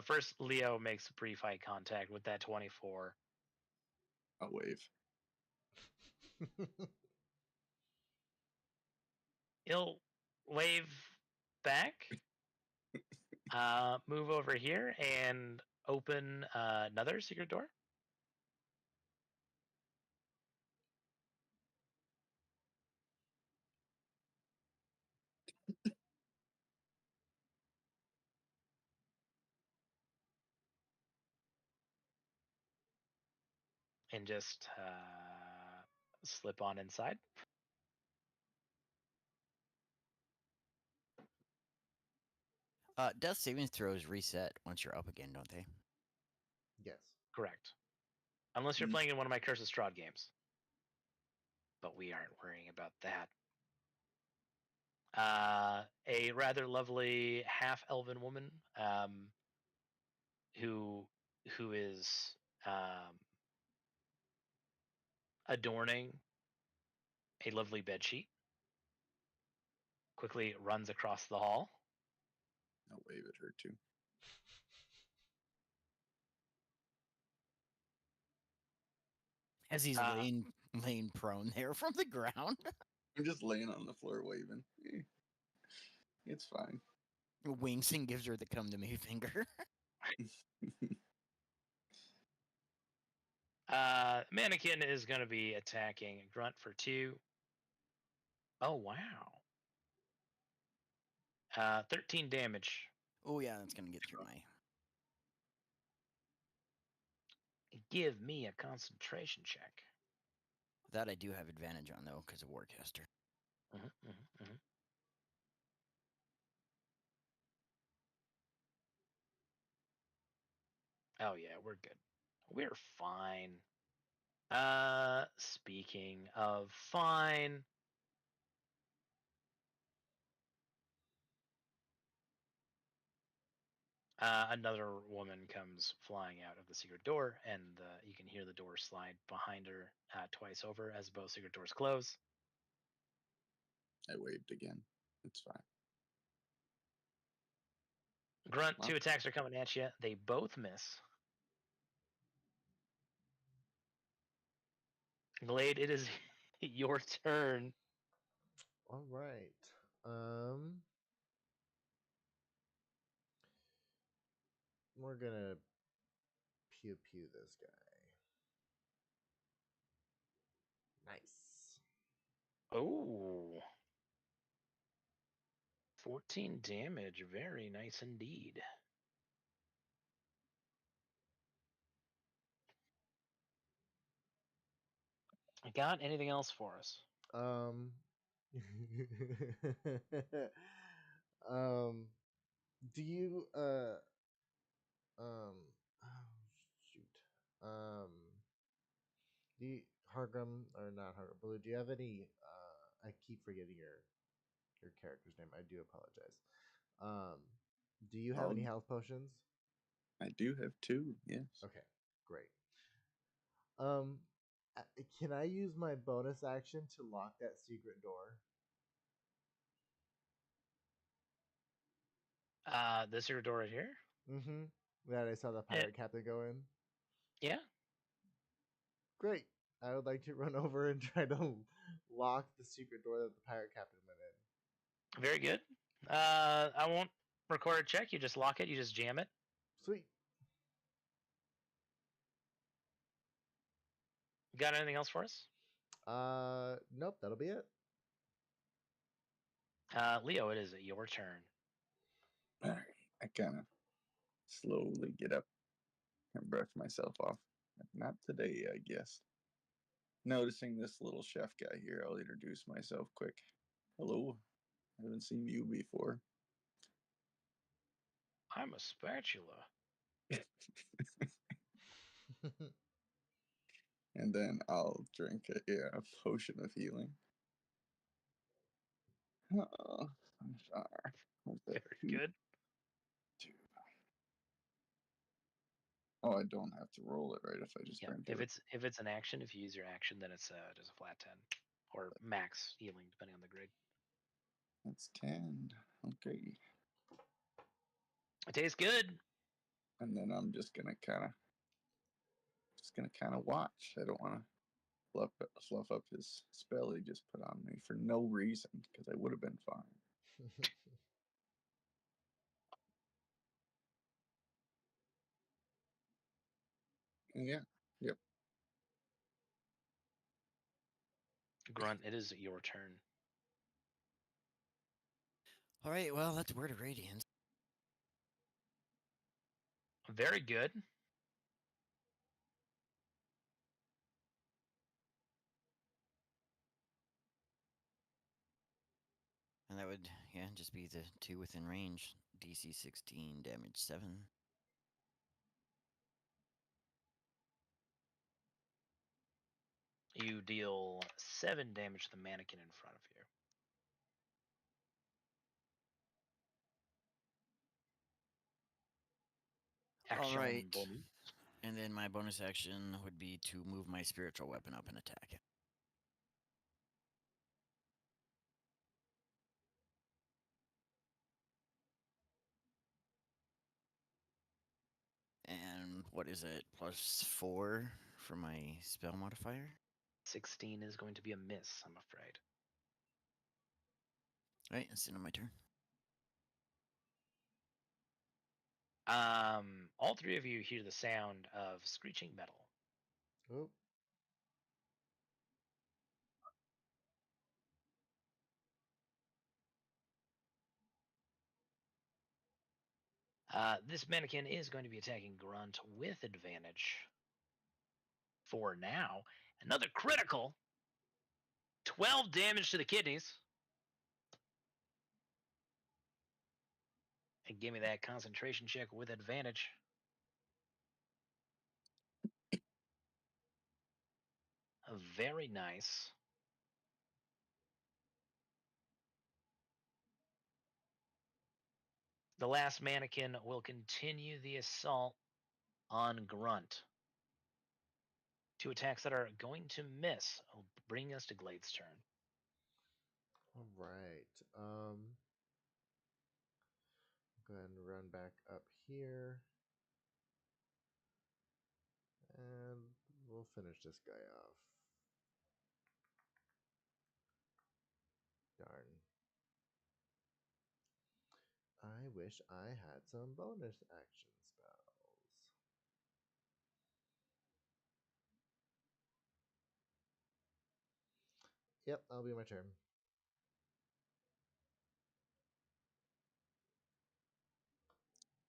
First, Leo makes brief eye contact with that 24. I'll wave. He'll wave back, move over here, and open another secret door. and just slip on inside. Death saving throws reset once you're up again, don't they? Yes. Correct. Unless you're Mm. playing in one of my Curse of Strahd games. But we aren't worrying about that. A rather lovely half-elven woman who is adorning a lovely bedsheet quickly runs across the hall. I'll wave at her too. As he's laying prone there from the ground. I'm just laying on the floor waving. It's fine. Winks and gives her the come to me finger. Mannequin is going to be attacking Grunt for 2. Oh, wow. 13 damage. Oh yeah, that's gonna get through my. Give me a concentration check. That I do have advantage on though, because of Warcaster. Mm-hmm. Oh yeah, we're good. We're fine. Speaking of fine, another woman comes flying out of the secret door, and you can hear the door slide behind her twice over as both secret doors close. I waved again. It's fine. Grunt, Wow. 2 attacks are coming at you. They both miss. Glade, it is your turn. All right. We're gonna pew pew this guy. Nice. Oh. 14 damage. Very nice indeed. Got anything else for us? Um. um. Do you oh, shoot. Do you, Hargrim or not Hargrim? Blue? Do you have any? I keep forgetting your character's name. I do apologize. Um. Do you have any health potions? I do have 2. Yes. Okay. Great. Um. Can I use my bonus action to lock that secret door? The secret door right here? Mm-hmm. That I saw the pirate captain go in. Yeah. Great. I would like to run over and try to lock the secret door that the pirate captain went in. Very good. I won't record a check. You just lock it. You just jam it. Sweet. Got anything else for us? Nope. That'll be it. Leo, it is your turn. All right. I kind of slowly get up and brush myself off. Not today, I guess. Noticing this little chef guy here, I'll introduce myself quick. Hello. I haven't seen you before. I'm a spatula. And then I'll drink a potion of healing. Oh, Very good. 2. Oh, I don't have to roll it, right? If I just Yeah. drink If it. it's an action, if you use your action, then it's just a flat 10 or max healing, depending on the grade. That's 10. Okay. It tastes good. And then I'm just gonna kind of watch. I don't want to fluff up his spell he just put on me for no reason, because I would have been fine. And yeah, yep. Grunt, it is your turn. All right, well, that's Word of Radiance. Very good. And that would, yeah, just be the 2 within range. DC 16, damage 7. You deal 7 damage to the mannequin in front of you. Action All right. bonus. And then my bonus action would be to move my spiritual weapon up and attack it. And what is it? +4 for my spell modifier? 16 is going to be a miss, I'm afraid. All right, that's the end of my turn. All three of you hear the sound of screeching metal. Oh, This mannequin is going to be attacking Grunt with advantage. For now, another critical. 12 damage to the kidneys. And give me that concentration check with advantage. Very nice. The last mannequin will continue the assault on Grunt. 2 attacks that are going to miss. Bring us to Glade's turn. all right. Go ahead and run back up here. And we'll finish this guy off. Darn. I wish I had some bonus action spells. Yep, that'll be my turn.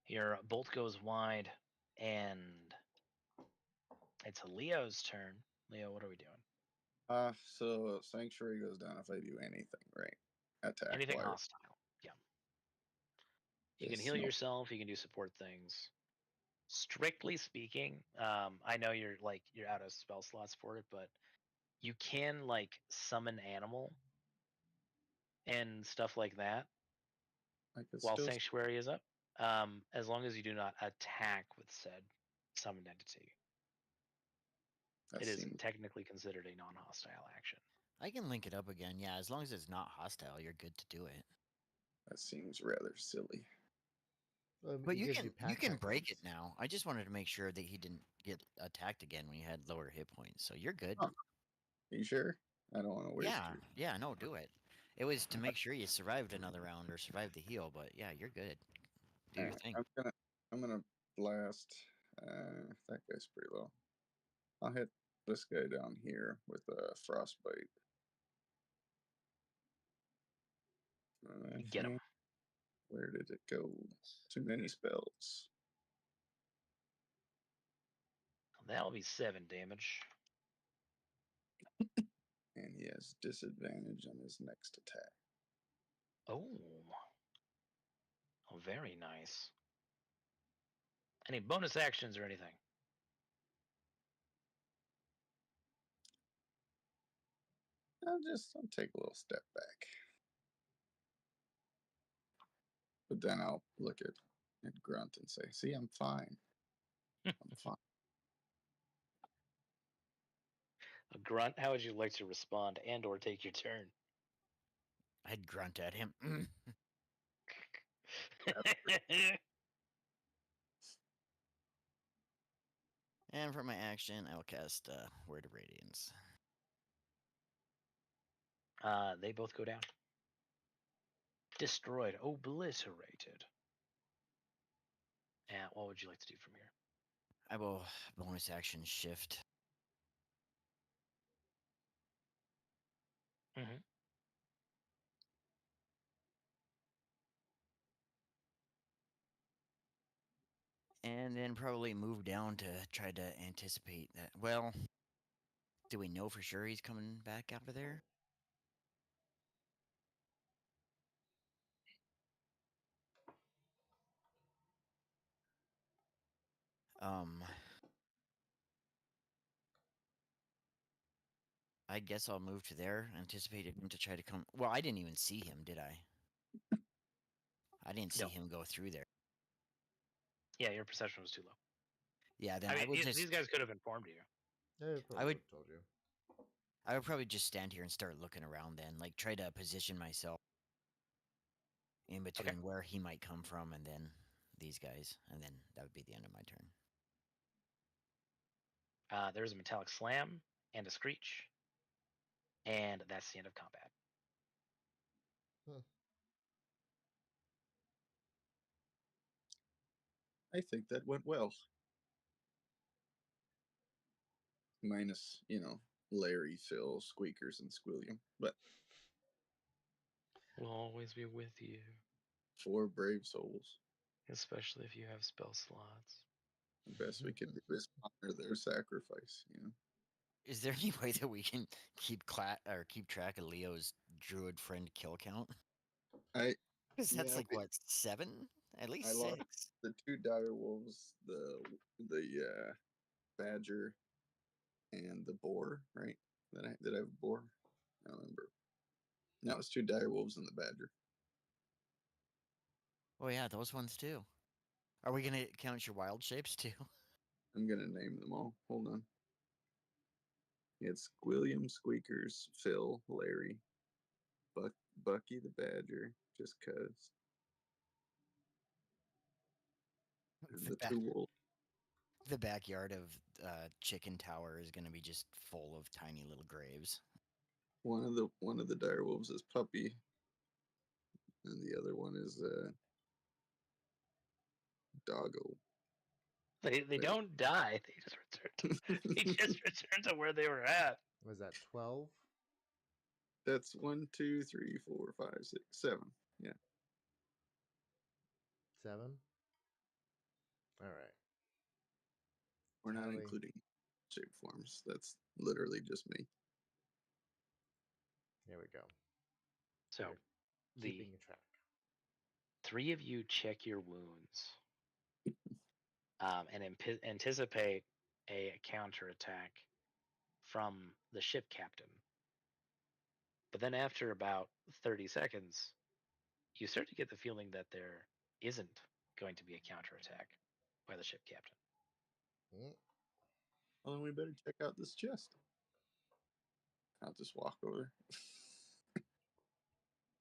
Your bolt goes wide, and it's Leo's turn. Leo, what are we doing? So sanctuary goes down if I do anything, right? Attack Anything wise. hostile. Yeah. You can Yes, heal no. yourself. You can do support things. Strictly speaking, I know you're out of spell slots for it, but you can summon animal and stuff like that I could while still. sanctuary is up, as long as you do not attack with said summoned entity. That It is seems. technically considered a non-hostile action. I can link it up again. Yeah, as long as it's not hostile, you're good to do it. That seems rather silly. But It you gives can pack break it tokens. now. I just wanted to make sure that he didn't get attacked again when he had lower hit points. So you're good. Huh. You sure? I don't want to waste Yeah, your. yeah, no, do it. It was to make sure you survived another round or survived the heal, but yeah, you're good. Do your Alright, thing. I'm gonna blast. That guy's pretty low. I'll hit this guy down here with a frostbite. I Get him. think- Where did it go? Too many spells. That'll be 7 damage. And he has disadvantage on his next attack. Oh, very nice. Any bonus actions or anything? I'll take a little step back. But then I'll look at Grunt and say, see, I'm fine. I'm fine. Grunt, how would you like to respond and or take your turn? I'd grunt at him. And for my action, I will cast Word of Radiance. They both go down. Destroyed, obliterated. And what would you like to do from here? I will bonus action shift. Mm-hmm. And then probably move down to try to anticipate that. Well, do we know for sure he's coming back out of there? I guess I'll move to there. Anticipated him to try to come. Well, I didn't even see him, did I? I didn't see No. him go through there. Yeah, your perception was too low. Yeah, then I I, mean, will just. these guys could have informed you. Yeah, probably I would. have told you. I would probably just stand here and start looking around. Then, like, try to position myself in between where he might come from, and then these guys, and then that would be the end of my turn. There's a metallic slam and a screech, and that's the end of combat. I think that went well. Minus, Larry, Phil, Squeakers, and Squilliam. But We'll always be with you, 4 brave souls. especially if you have spell slots. The best we can do is honor their sacrifice, Is there any way that we can keep track of Leo's druid friend kill count? Because that's like what, 7? At least I 6. lost the 2 dire wolves, the badger, and the boar. Right? Did I have a boar? I don't remember. No, it's 2 dire wolves and the badger. Oh yeah, those ones too. Are we gonna count your wild shapes too? I'm gonna name them all. Hold on. It's William, Squeakers, Phil, Larry, Bucky the badger, just cause, and the 2 wolves. The backyard of Chicken Tower is gonna be just full of tiny little graves. One of the dire wolves is Puppy, and the other one is Doggo. They don't die. They just return. They just return to where they were at. Was that 12? That's 1, 2, 3, 4, 5, 6, 7. Yeah. 7? All right. We're not Tally. including shape forms. That's literally just me. Here we go. So, Keeping track. 3 of you check your wounds and anticipate a counterattack from the ship captain. But then after about 30 seconds, you start to get the feeling that there isn't going to be a counterattack by the ship captain. Well, then we better check out this chest. I'll just walk over.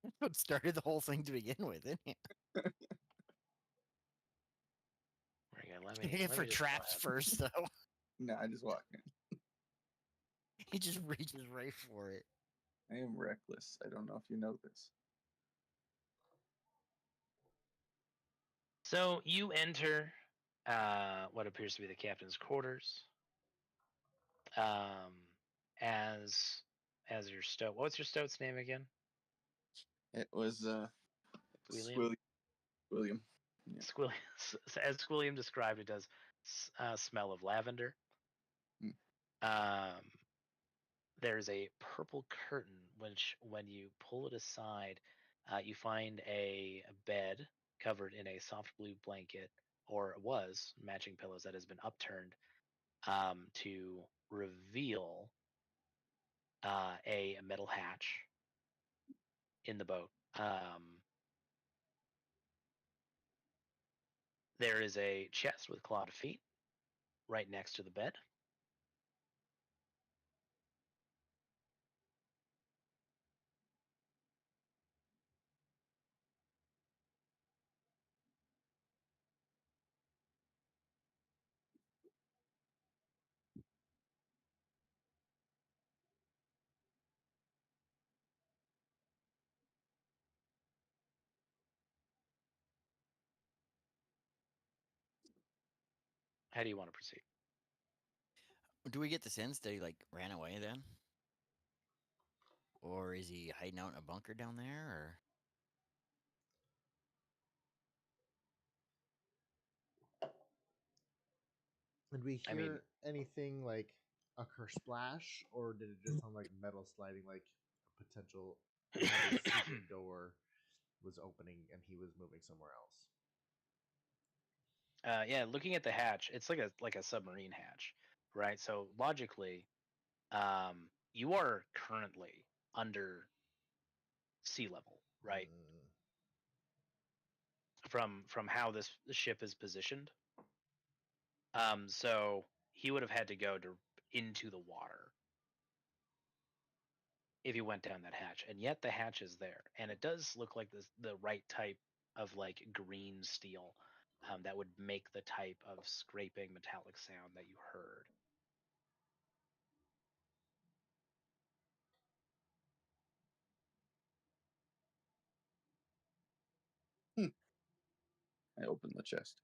That's what started the whole thing to begin with, isn't it? Let me for traps first, though. No, I just walk in. He just reaches right for it. I am reckless. I don't know if you know this. So you enter what appears to be the captain's quarters. As your stoat. What's your stoat's name again? It was Squilliam. William. Yeah. As Squilliam described, it does smell of lavender. There's a purple curtain, which when you pull it aside, you find a bed covered in a soft blue blanket, or it was matching pillows that has been upturned to reveal a metal hatch in the boat. There is a chest with clawed feet right next to the bed. How do you want to proceed? Do we get the sense that he ran away then? Or is he hiding out in a bunker down there? Or did we hear anything like a splash, or did it just sound like metal sliding, like a potential another secret door was opening and he was moving somewhere else? Yeah, looking at the hatch, it's like a submarine hatch, right? So logically, you are currently under sea level, right? Mm, From how this ship is positioned. So he would have had to go into the water if he went down that hatch, and yet the hatch is there, and it does look like the right type of like green steel that would make the type of scraping metallic sound that you heard. I open the chest.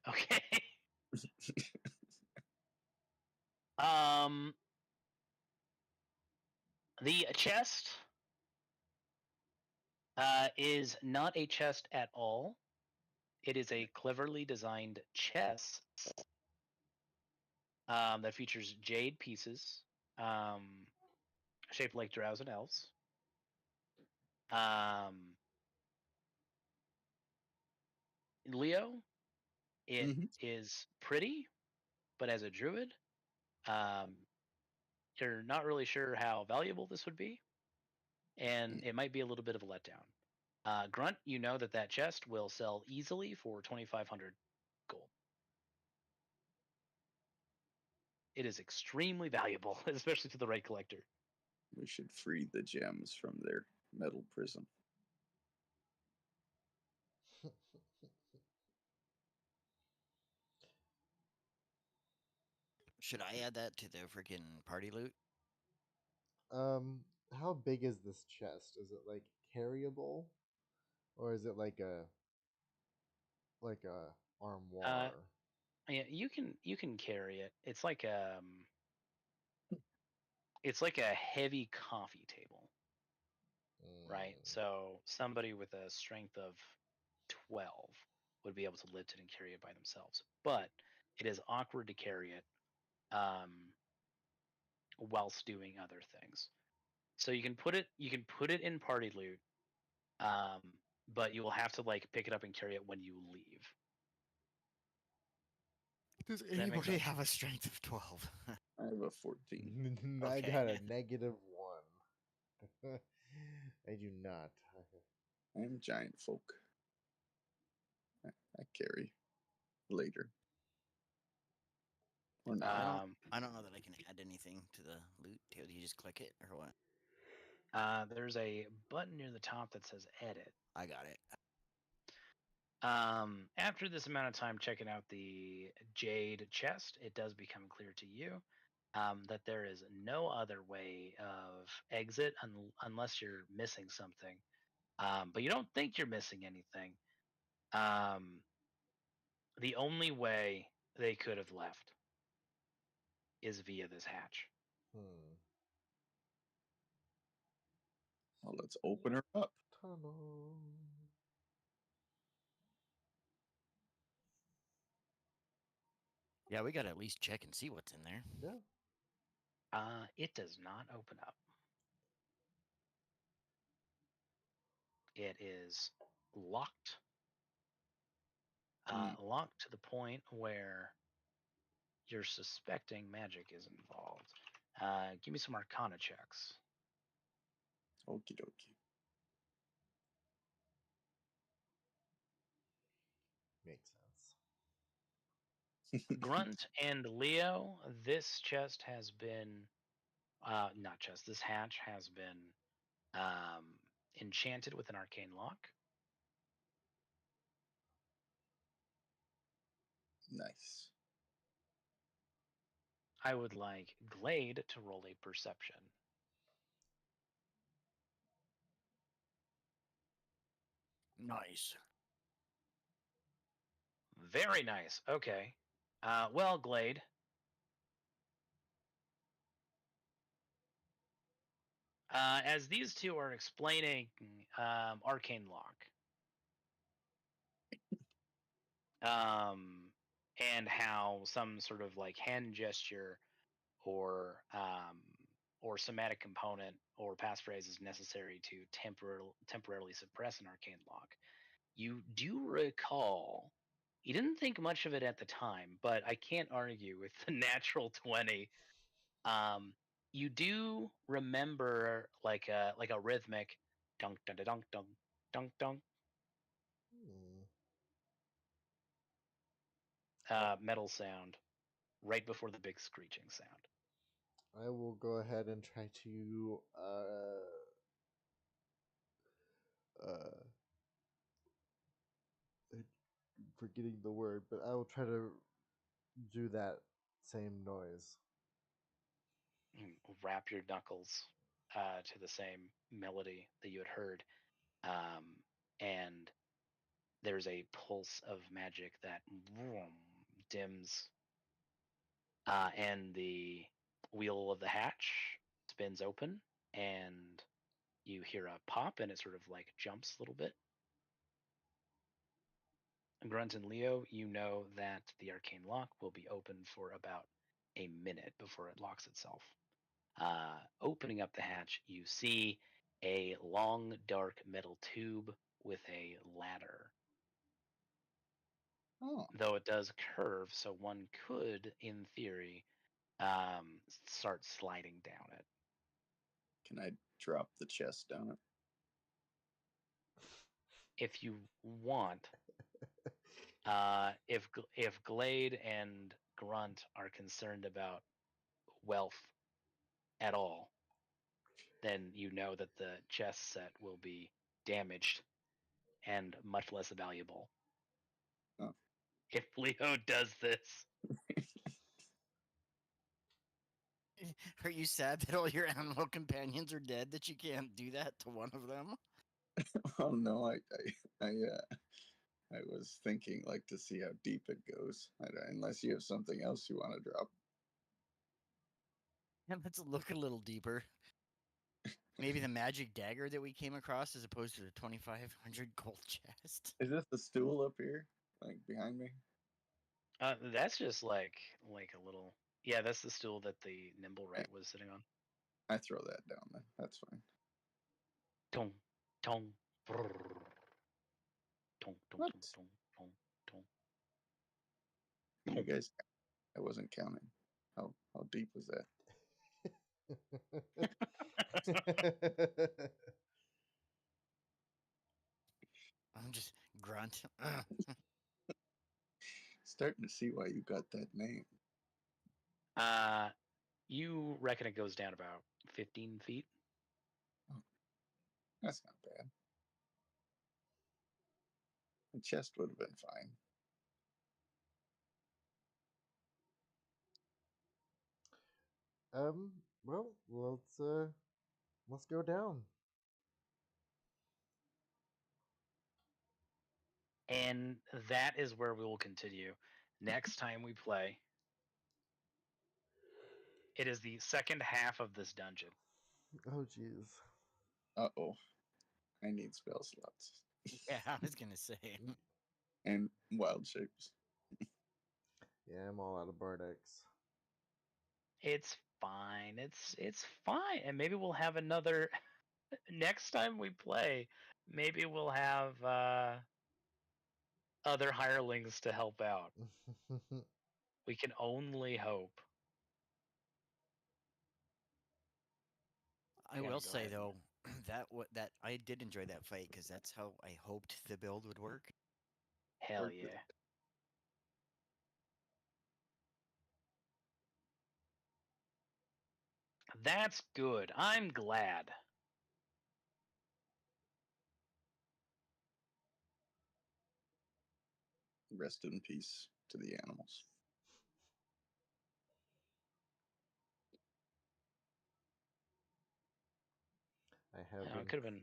Okay. um, the chest is not a chest at all. It is a cleverly designed chest that features jade pieces shaped like drowsy elves. Leo, it Mm-hmm. is pretty, but as a druid, um, you're not really sure how valuable this would be, and it might be a little bit of a letdown. Grunt, you know that chest will sell easily for 2,500 gold. It is extremely valuable, especially to the right collector. We should free the gems from their metal prison. Should I add that to the freaking party loot? how big is this chest? Is it like carryable, or is it like a Uh, armoire? yeah, you can carry it. It's like a heavy coffee table, right? Mm, So somebody with a strength of 12 would be able to lift it and carry it by themselves. But it is awkward to carry it whilst doing other things. So you can put it in party loot, but you will have to like pick it up and carry it when you leave. Does Does that make anybody sense? have a strength of 12? I have a 14. I Okay. got a -1. I do not. I am giant folk. I carry later. Or not. I don't know that I can add anything to the loot. Do you just click it or what? There's a button near the top that says edit. I got it. After this amount of time checking out the jade chest, it does become clear to you that there is no other way of exit unless you're missing something. But you don't think you're missing anything. The only way they could have left is via this hatch. Hmm. Well, let's open her up. Tunnel. Yeah, we got to at least check and see what's in there. Yeah. It does not open up. It is locked. Locked to the point where you're suspecting magic is involved. Give me some Arcana checks. Okie dokie. Makes sense. Grunt and Leo, this chest has been, not chest, this hatch has been enchanted with an arcane lock. Nice. I would like Glade to roll a perception. Nice. Very nice. Okay. Well, Glade, as these two are explaining arcane lock, and how some sort of like hand gesture or somatic component or passphrase is necessary to temporarily suppress an arcane lock. You do recall You didn't think much of it at the time, but I can't argue with the natural 20. You do remember like a rhythmic dunk dunk dunk dunk dunk dunk Hmm. metal sound right before the big screeching sound. I will go ahead and try to uh forgetting the word, but I will try to do that same noise. Wrap your knuckles to the same melody that you had heard, and there's a pulse of magic that dims, and the wheel of the hatch spins open, and you hear a pop, and it sort of like jumps a little bit. Grunt and Leo, you know that the arcane lock will be open for about a minute before it locks itself. Opening up the hatch, you see a long, dark metal tube with a ladder. Oh, Though it does curve, so one could, in theory, start sliding down it. can I drop the chest down it? If you want, if Glade and Grunt are concerned about wealth at all, then you know that the chess set will be damaged and much less valuable. Oh. If Leo does this. Are you sad that all your animal companions are dead that you can't do that to one of them? Oh no, I was thinking like to see how deep it goes. Unless you have something else you want to drop. Yeah, let's look a little deeper. Maybe the magic dagger that we came across as opposed to the 2,500 gold chest. Is this the stool up here, like behind me? That's just like a little. Yeah, that's the stool that the nimble Yeah, rat was sitting on. I throw that down then. That's fine. Tong, tong, brrr. Tong, tong, tong, What? tong, tong, tong, You tong. guys, I wasn't counting. How deep was that? I'm just grunt. Starting to see why you got that name. You reckon it goes down about 15 feet? Oh, that's not bad. The chest would have been fine. Well, let's go down. And that is where we will continue next time we play. It is the second half of this dungeon. Oh, jeez. Uh-oh. I need spell slots. Yeah, I was gonna say. And wild shapes. Yeah, I'm all out of Bardex. It's fine. It's fine. And maybe we'll have another next time we play. Maybe we'll have other hirelings to help out. We can only hope. I I'm gonna will go say ahead and- though that I did enjoy that fight because that's how I hoped the build would work. Hell Worked yeah. That's good. I'm glad. Rest in peace to the animals. I have It been. could have been.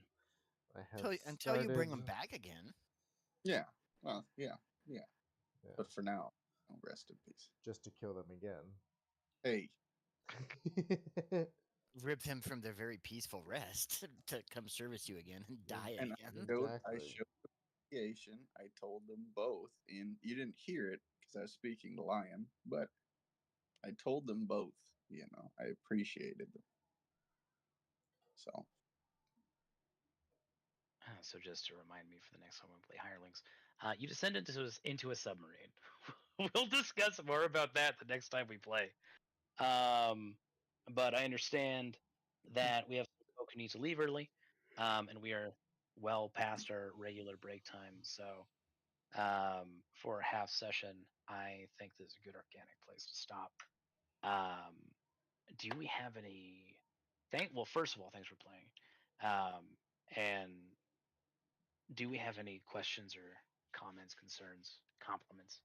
I have Until you bring them started. back again. Yeah. Well, yeah. Yeah, But for now, rest in peace. just to kill them again. Hey, Rip them from their very peaceful rest to come service you again and die and again. I Exactly. showed appreciation. I told them both, and you didn't hear it because I was speaking to Lion, but I told them both. I appreciated them. So So just to remind me for the next time we play hirelings, You descend into a submarine. We'll discuss more about that the next time we play. But I understand that we have some folk who need to leave early, and we are well past our regular break time. So for a half session, I think this is a good organic place to stop. Um, do we have any? Well, first of all, thanks for playing. And do we have any questions or comments, concerns, compliments,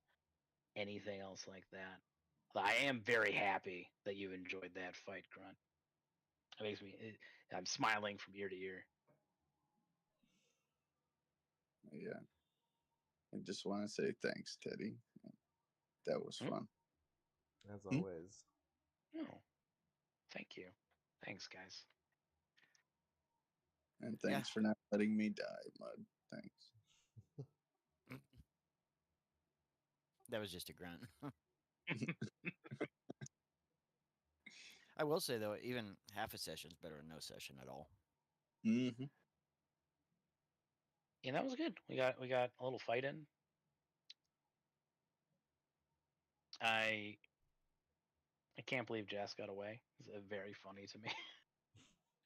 anything else like that? I am very happy that you enjoyed that fight, Grunt. It makes me. I'm smiling from ear to ear. Yeah. I just want to say thanks, Teddy. That was fun. As always. Oh, thank you. Thanks, guys. And thanks for not letting me die, Mud. Thanks. That was just a grunt. I will say though, even half a session is better than no session at all. Mm-hmm. Yeah, that was good. We got a little fight in. I can't believe Jess got away. It's very funny to me.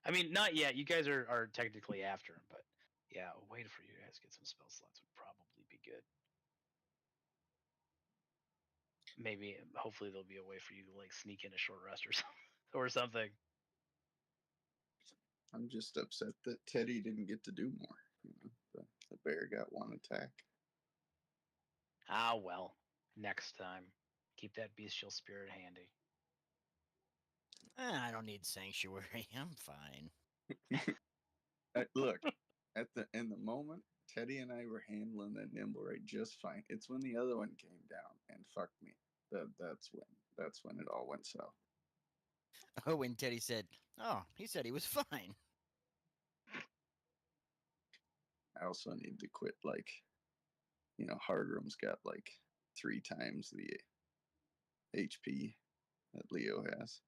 I mean, not yet. You guys are technically after him, but yeah, a way for you guys to get some spell slots would probably be good. Maybe, hopefully, there'll be a way for you to like sneak in a short rest or something. Or something. I'm just upset that Teddy didn't get to do more. You know, the bear got one attack. Ah, well, next time, keep that bestial spirit handy. I don't need sanctuary. I'm fine. Look, in the moment, Teddy and I were handling that nimble right just fine. It's when the other one came down and fucked me. That's when it all went south. Oh, when Teddy said, "Oh, he said he was fine." I also need to quit. Like, you know, Hardroom's got like 3 times the HP that Leo has.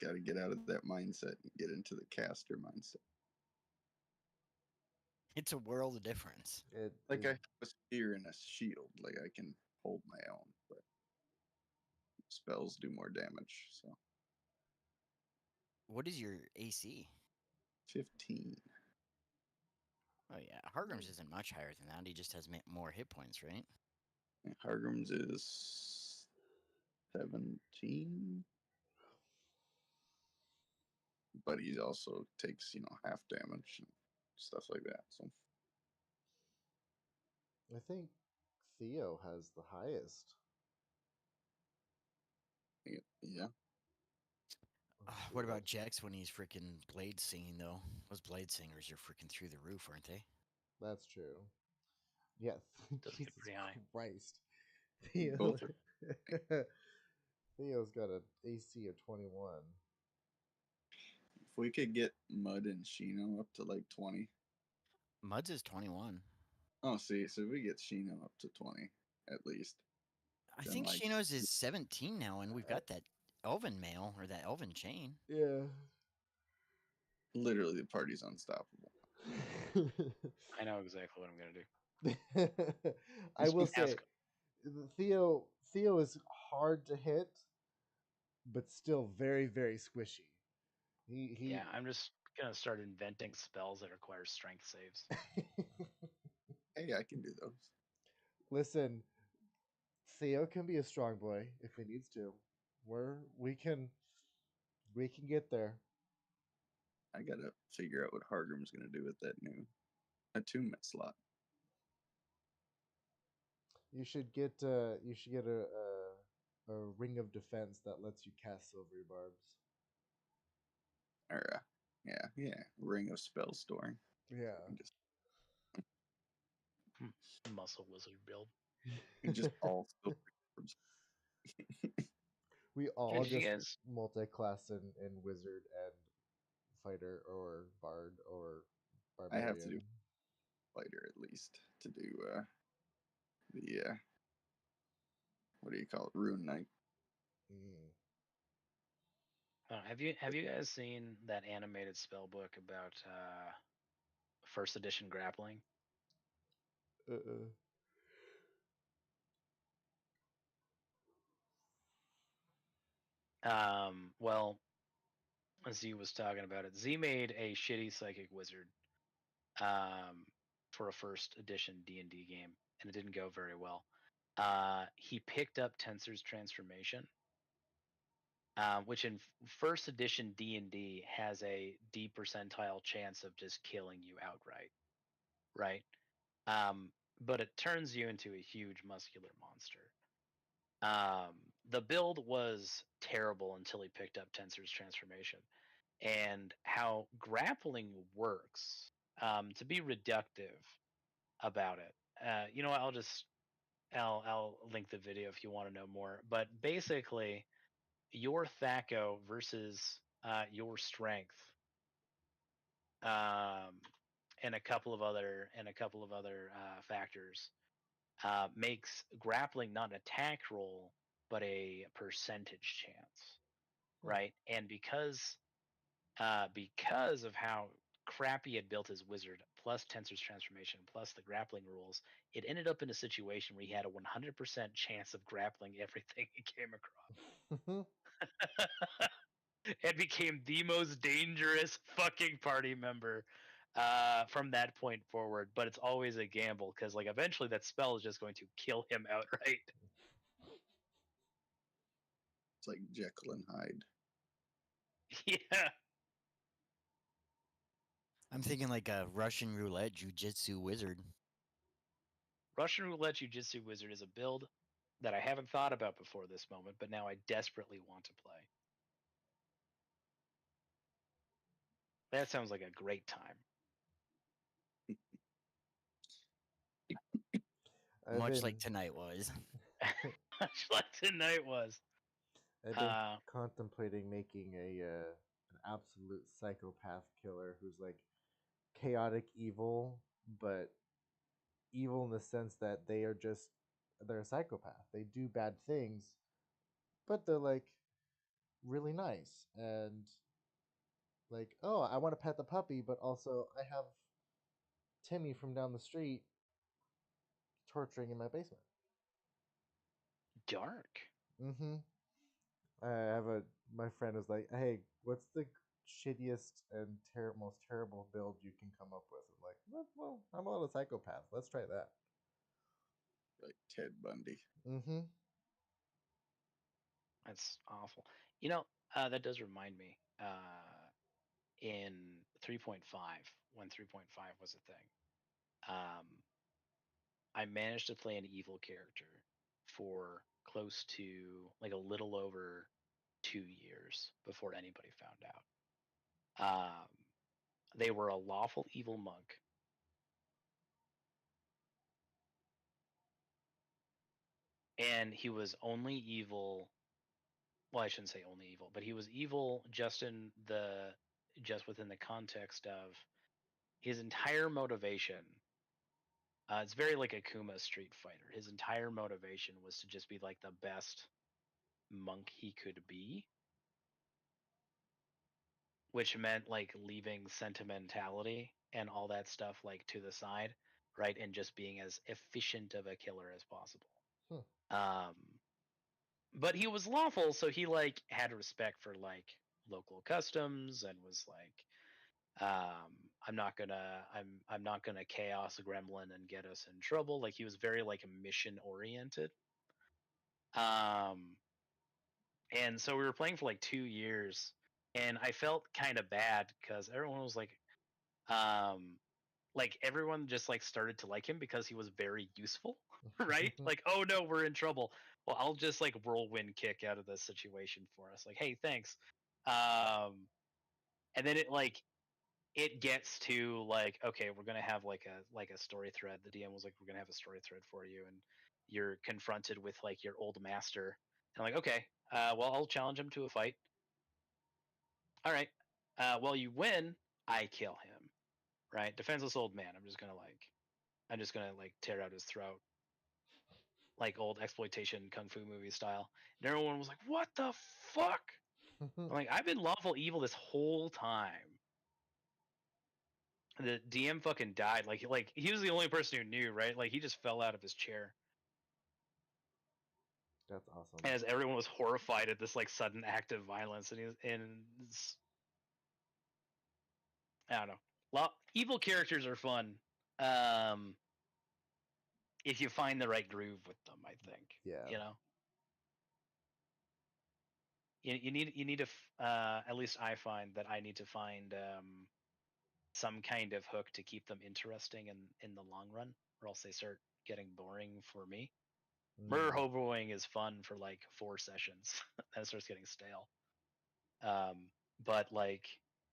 Got to get out of that mindset and get into the caster mindset. It's a world of difference. I have a spear and a shield. Like, I can hold my own, but spells do more damage. So What is your AC? 15. Oh yeah, Hargrim's isn't much higher than that. He just has more hit points, right? And Hargrim's is 17. But he also takes, half damage and stuff like that. So I think Theo has the highest. yeah. What about Jax when he's freaking blade singing though? Those blade singers are freaking through the roof, aren't they? That's true. Yeah. Does get Jesus pretty high. Christ. Both Theo's got an AC of 21. If we could get Mud and Shino up to like 20. Mud's is 21. Oh, see, so we get Shino up to 20 at least. I Then, think like, Shino's is 17 now, and we've got that elven mail or that elven chain. Yeah. literally the party's unstoppable. I know exactly what I'm gonna do. I will say, Ask. Theo is hard to hit, but still very, very squishy. He Yeah, I'm just gonna start inventing spells that require strength saves. Hey, I can do those. Listen, Theo can be a strong boy if he needs to. We can get there. I gotta figure out what Hargrim's gonna do with that new attunement slot. You should get a ring of defense that lets you cast silvery barbs. Or yeah, Ring of Spell Storing. Yeah. Just Muscle wizard build. all still. We all Did you just guys? multi-class in wizard and fighter or bard or I have to do barbarian. fighter at least to do the what do you call it, Rune Knight. Mm. Have you guys seen that animated spell book about first edition grappling? Well, Z was talking about it. Z made a shitty psychic wizard for a first edition D&D game, and it didn't go very well. He picked up Tensor's transformation, which in first edition D&D has a D percentile chance of just killing you outright, right? But it turns you into a huge muscular monster. The build was terrible until he picked up Tensor's transformation. And how grappling works, to be reductive about it. You know what? I'll link the video if you want to know more. But basically, your THAC0 versus your strength, and a couple of other factors, makes grappling not an attack roll but a percentage chance, right? And because of how crappy he had built his wizard, plus Tensor's transformation, plus the grappling rules, it ended up in a situation where he had a 100% chance of grappling everything he came across. And became the most dangerous fucking party member from that point forward. But it's always a gamble because, like, eventually that spell is just going to kill him outright. It's like Jekyll and Hyde. Yeah. I'm thinking like a Russian roulette jujitsu wizard. Russian Roulette Jiu-Jitsu Wizard is a build that I haven't thought about before this moment, but now I desperately want to play. That sounds like a great time. Much like tonight was. Much like tonight was. I've been contemplating making an absolute psychopath killer who's like chaotic evil, but evil in the sense that they're a psychopath. They do bad things, but they're like really nice and like, oh, I want to pet the puppy, but also I have Timmy from down the street torturing in my basement. Dark. Mm-hmm. My friend was like, hey, what's the shittiest and most terrible build you can come up with? I'm like, well, I'm not a psychopath. Let's try that. Like Ted Bundy. Mm-hmm. That's awful. You know, that does remind me. In 3.5, when 3.5 was a thing, I managed to play an evil character for close to like a little over 2 years before anybody found out. They were a lawful evil monk. And he was only evil. Well, I shouldn't say only evil, but he was evil just within the context of his entire motivation. It's very like Akuma Street Fighter. His entire motivation was to just be like the best monk he could be, which meant like leaving sentimentality and all that stuff like to the side, right, and just being as efficient of a killer as possible. But he was lawful, so he like had respect for like local customs and was like, I'm not gonna chaos a gremlin and get us in trouble. Like he was very like mission oriented. And so we were playing for like 2 years, and I felt kind of bad because everyone was like everyone just like started to like him because he was very useful, right? Like, oh no, we're in trouble. Well, I'll just like whirlwind kick out of this situation for us. Like, hey, thanks. And then it gets to like, okay, we're gonna have like a story thread. The DM was like, we're gonna have a story thread for you, and you're confronted with like your old master. And I'm like, okay, well, I'll challenge him to a fight. All right. Well, you win, I kill him. Right, defenseless old man. I'm just gonna like tear out his throat, like old exploitation kung fu movie style. And everyone was like, "What the fuck?" I'm like, I've been lawful evil this whole time. The DM fucking died. Like he was the only person who knew, right? Like he just fell out of his chair That's awesome. as everyone was horrified at this like sudden act of violence, and I don't know. Well, evil characters are fun. If you find the right groove with them, I think. Yeah. You know. You need to at least I find that I need to find some kind of hook to keep them interesting in the long run, or else they start getting boring for me. Murder hoboing is fun for like 4 sessions, then it starts getting stale. But like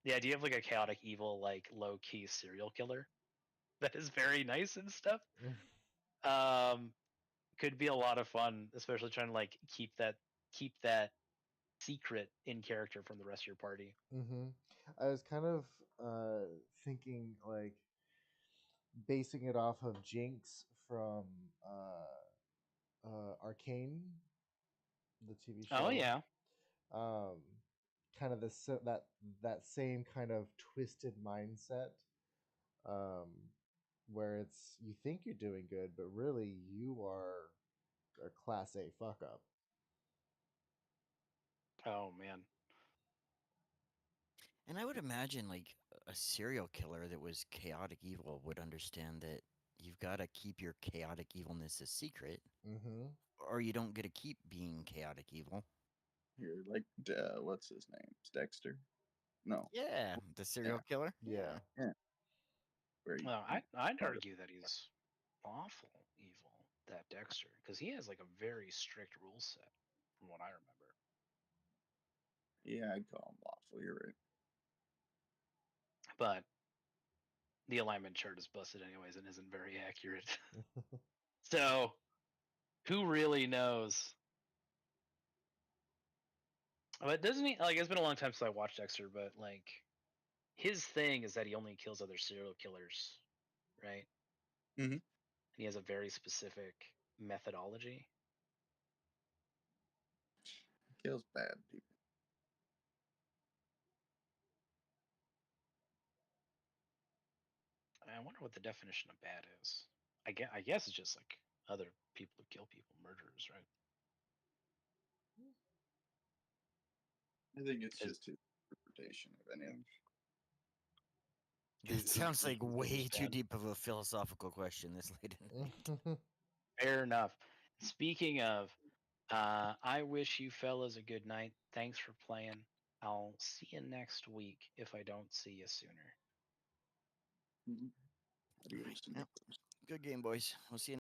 the idea of like a chaotic evil, like low key serial killer that is very nice and stuff, could be a lot of fun, especially trying to like keep that secret in character from the rest of your party. Mm-hmm. I was kind of thinking like basing it off of Jinx from Arcane, the TV show. Oh yeah. Kind of that same kind of twisted mindset, um, where it's you think you're doing good, but really you are a class A fuck up. Oh man. And I would imagine like a serial killer that was chaotic evil would understand that you've got to keep your chaotic evilness a secret, Mm-hmm. or you don't get to keep being chaotic evil. Here, like, what's his name? Dexter? No. Yeah, the serial killer. Yeah. Where he, Well, I'd argue that he's awful evil, that Dexter, because he has like a very strict rule set, from what I remember. yeah, I'd call him lawful. You're right. But the alignment chart is busted anyways and isn't very accurate. So who really knows? But doesn't he like? It's been a long time since I watched Dexter, but like his thing is that he only kills other serial killers, right? Mhm. And he has a very specific methodology. Kills bad people. I wonder what the definition of bad is. I guess it's just like other people who kill people, murderers, right? I think it's 'Cause- just his interpretation of anything. It sounds like who's way too bad. deep of a philosophical question this late in the night. Fair enough. Speaking of, I wish you fellas a good night. Thanks for playing. I'll see you next week if I don't see you sooner. Mhm. All right, well, good game, boys. We'll see you.